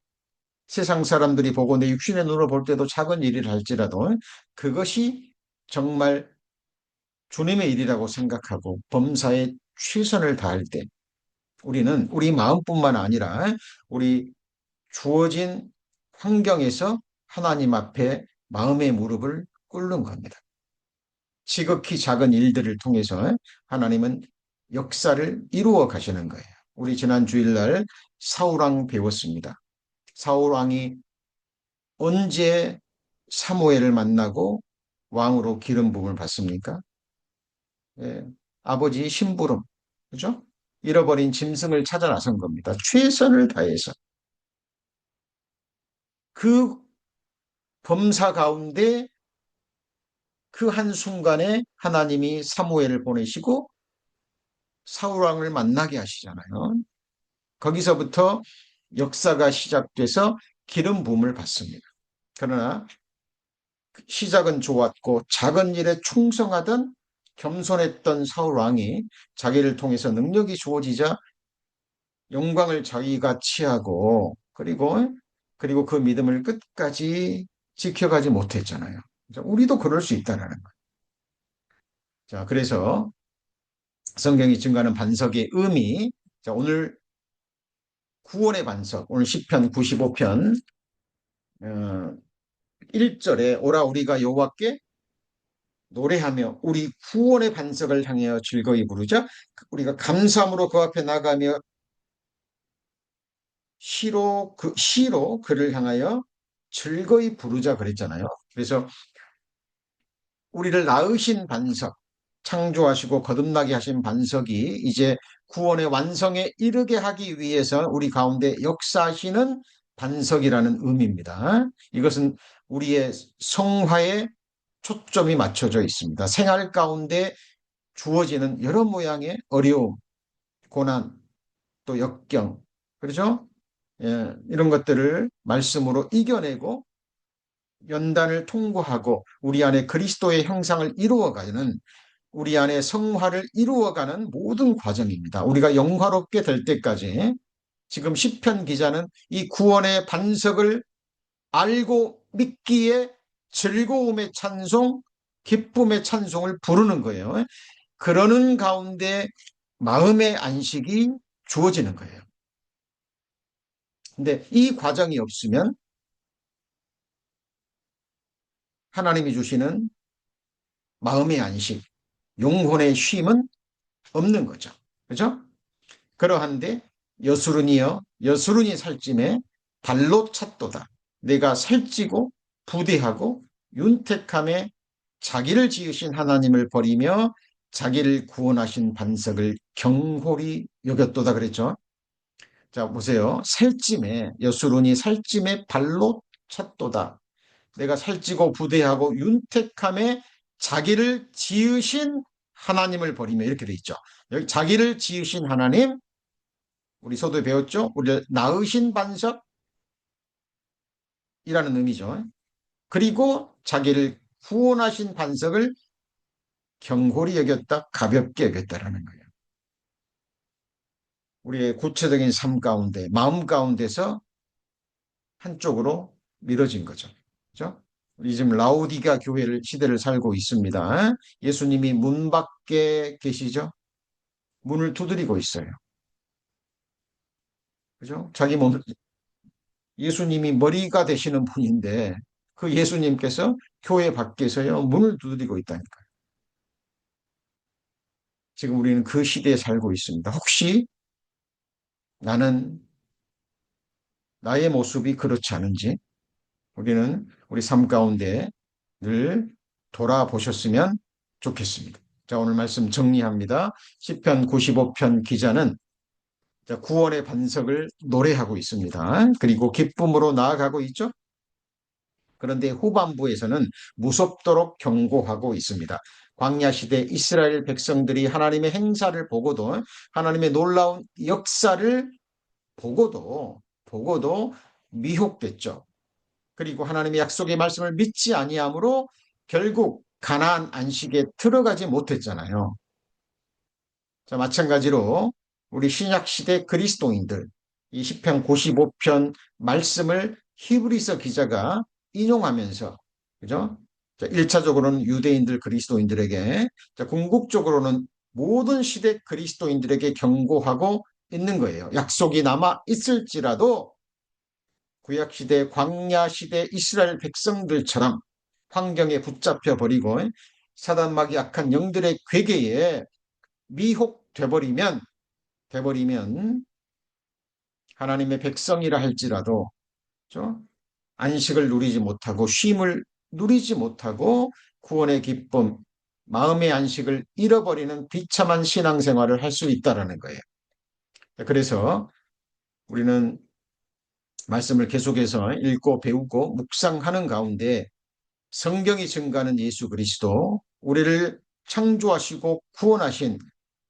세상 사람들이 보고 내 육신의 눈으로 볼 때도 작은 일이라 할지라도 그것이 정말 주님의 일이라고 생각하고 범사에 최선을 다할 때 우리는 우리 마음뿐만 아니라 우리 주어진 환경에서 하나님 앞에 마음의 무릎을 꿇는 겁니다. 지극히 작은 일들을 통해서 하나님은 역사를 이루어 가시는 거예요. 우리 지난 주일날 사울왕 배웠습니다. 사울왕이 언제 사무엘을 만나고 왕으로 기름 부음을 받습니까? 예, 아버지 심부름, 그죠? 잃어버린 짐승을 찾아 나선 겁니다. 최선을 다해서. 그 범사 가운데 그 한순간에 하나님이 사무엘을 보내시고 사울왕을 만나게 하시잖아요. 거기서부터 역사가 시작돼서 기름 부음을 받습니다. 그러나 시작은 좋았고 작은 일에 충성하던 겸손했던 사울왕이 자기를 통해서 능력이 주어지자 영광을 자기가 취하고 그리고 그 믿음을 끝까지 지켜가지 못했잖아요. 우리도 그럴 수 있다는 거예요. 자, 그래서 성경이 증가하는 반석의 의미. 자, 오늘 구원의 반석, 오늘 시편 95편 1절에 오라 우리가 여호와께 노래하며 우리 구원의 반석을 향하여 즐거이 부르자. 우리가 감사함으로 그 앞에 나가며 시로 그를 향하여 즐거이 부르자 그랬잖아요. 그래서 우리를 낳으신 반석, 창조하시고 거듭나게 하신 반석이 이제 구원의 완성에 이르게 하기 위해서 우리 가운데 역사하시는 반석이라는 의미입니다. 이것은 우리의 성화에 초점이 맞춰져 있습니다. 생활 가운데 주어지는 여러 모양의 어려움, 고난, 또 역경, 그렇죠? 예, 이런 것들을 말씀으로 이겨내고 연단을 통과하고 우리 안에 그리스도의 형상을 이루어가는 우리 안에 성화를 이루어가는 모든 과정입니다. 우리가 영화롭게 될 때까지 지금 시편 기자는 이 구원의 반석을 알고 믿기에 즐거움의 찬송, 기쁨의 찬송을 부르는 거예요. 그러는 가운데 마음의 안식이 주어지는 거예요. 근데 이 과정이 없으면 하나님이 주시는 마음의 안식, 영혼의 쉼은 없는 거죠. 그죠? 그러한데 여수run이여 여수run이 살찜에 발로 찼도다. 내가 살찌고 부대하고 윤택함에 자기를 지으신 하나님을 버리며 자기를 구원하신 반석을 경홀히 여겼도다 그랬죠. 자 보세요. 살찜에 여수run이 살찜에 발로 찼도다. 내가 살찌고 부대하고 윤택함에 자기를 지으신 하나님을 버리며 이렇게 돼 있죠. 여기 자기를 지으신 하나님, 우리 서두에 배웠죠? 우리를 낳으신 반석이라는 의미죠. 그리고 자기를 구원하신 반석을 경홀히 여겼다, 가볍게 여겼다라는 거예요. 우리의 구체적인 삶 가운데, 마음 가운데서 한쪽으로 미뤄진 거죠. 그죠? 우리 지금 라우디가 교회를 시대를 살고 있습니다. 예수님이 문 밖에 계시죠? 문을 두드리고 있어요. 그죠? 자기 몸, 예수님이 머리가 되시는 분인데 그 예수님께서 교회 밖에서요, 문을 두드리고 있다니까요. 지금 우리는 그 시대에 살고 있습니다. 혹시 나는 나의 모습이 그렇지 않은지 우리는 우리 삶 가운데 늘 돌아보셨으면 좋겠습니다. 자, 오늘 말씀 정리합니다. 시편 95편 기자는 구원의 반석을 노래하고 있습니다. 그리고 기쁨으로 나아가고 있죠. 그런데 후반부에서는 무섭도록 경고하고 있습니다. 광야 시대 이스라엘 백성들이 하나님의 행사를 보고도 하나님의 놀라운 역사를 보고도 미혹됐죠. 그리고 하나님의 약속의 말씀을 믿지 아니하므로 결국 가나안 안식에 들어가지 못했잖아요. 자, 마찬가지로 우리 신약 시대 그리스도인들 이 시편 95편 말씀을 히브리서 기자가 인용하면서 그죠? 자, 1차적으로는 유대인들 그리스도인들에게 자, 궁극적으로는 모든 시대 그리스도인들에게 경고하고 있는 거예요. 약속이 남아 있을지라도 구약 시대, 광야 시대 이스라엘 백성들처럼 환경에 붙잡혀 버리고 사단막이 약한 영들의 괴계에 미혹돼 버리면 하나님의 백성이라 할지라도 그렇죠? 안식을 누리지 못하고 쉼을 누리지 못하고 구원의 기쁨, 마음의 안식을 잃어버리는 비참한 신앙생활을 할 수 있다라는 거예요. 그래서 우리는 말씀을 계속해서 읽고 배우고 묵상하는 가운데 성경이 증가하는 예수 그리스도, 우리를 창조하시고 구원하신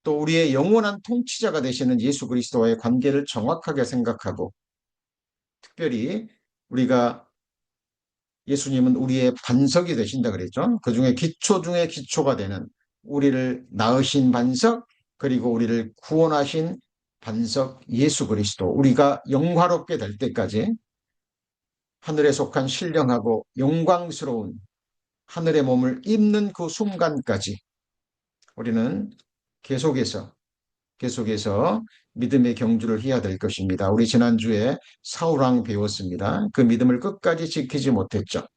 또 우리의 영원한 통치자가 되시는 예수 그리스도와의 관계를 정확하게 생각하고 특별히 우리가 예수님은 우리의 반석이 되신다 그랬죠. 그중에 기초 중에 기초가 되는 우리를 낳으신 반석 그리고 우리를 구원하신 반석 예수 그리스도 우리가 영화롭게 될 때까지 하늘에 속한 신령하고 영광스러운 하늘의 몸을 입는 그 순간까지 우리는 계속해서 믿음의 경주를 해야 될 것입니다. 우리 지난주에 사울왕 배웠습니다. 그 믿음을 끝까지 지키지 못했죠.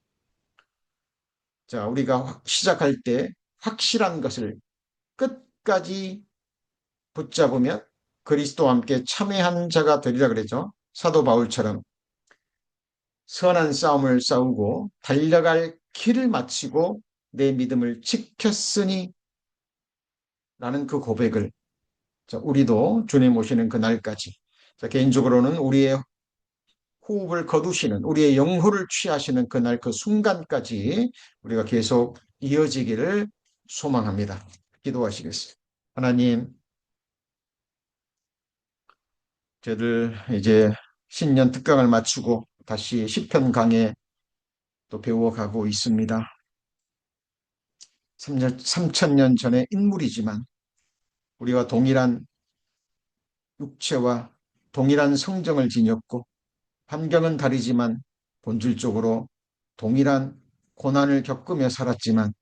자, 우리가 시작할 때 확실한 것을 끝까지 붙잡으면 그리스도와 함께 참여한 자가 되리라 그랬죠. 사도 바울처럼 선한 싸움을 싸우고 달려갈 길을 마치고 내 믿음을 지켰으니 라는 그 고백을 자, 우리도 주님 오시는 그날까지 자, 개인적으로는 우리의 호흡을 거두시는 우리의 영혼을 취하시는 그날 그 순간까지 우리가 계속 이어지기를 소망합니다. 기도하시겠습니다. 하나님, 저들 이제 신년 특강을 마치고 다시 시편 강해 또 배워가고 있습니다. 3천 년 전의 인물이지만 우리와 동일한 육체와 동일한 성정을 지녔고 환경은 다르지만 본질적으로 동일한 고난을 겪으며 살았지만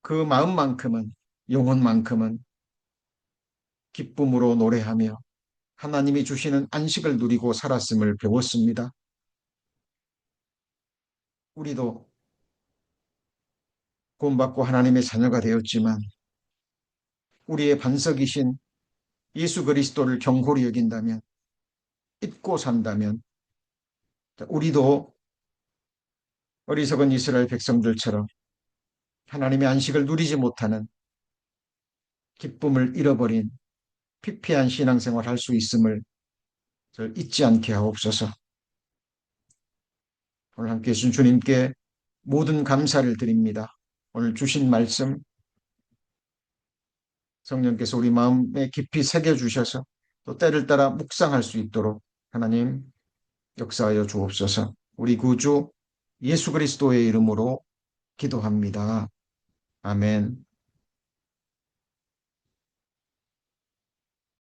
그 마음만큼은 영혼만큼은 기쁨으로 노래하며 하나님이 주시는 안식을 누리고 살았음을 배웠습니다. 우리도 구원받고 하나님의 자녀가 되었지만 우리의 반석이신 예수 그리스도를 경홀히 여긴다면 잊고 산다면 우리도 어리석은 이스라엘 백성들처럼 하나님의 안식을 누리지 못하는 기쁨을 잃어버린 피폐한 신앙생활 할 수 있음을 잊지 않게 하옵소서. 오늘 함께 해주신 주님께 모든 감사를 드립니다. 오늘 주신 말씀 성령께서 우리 마음에 깊이 새겨주셔서 또 때를 따라 묵상할 수 있도록 하나님 역사하여 주옵소서. 우리 구주 예수 그리스도의 이름으로 기도합니다. 아멘.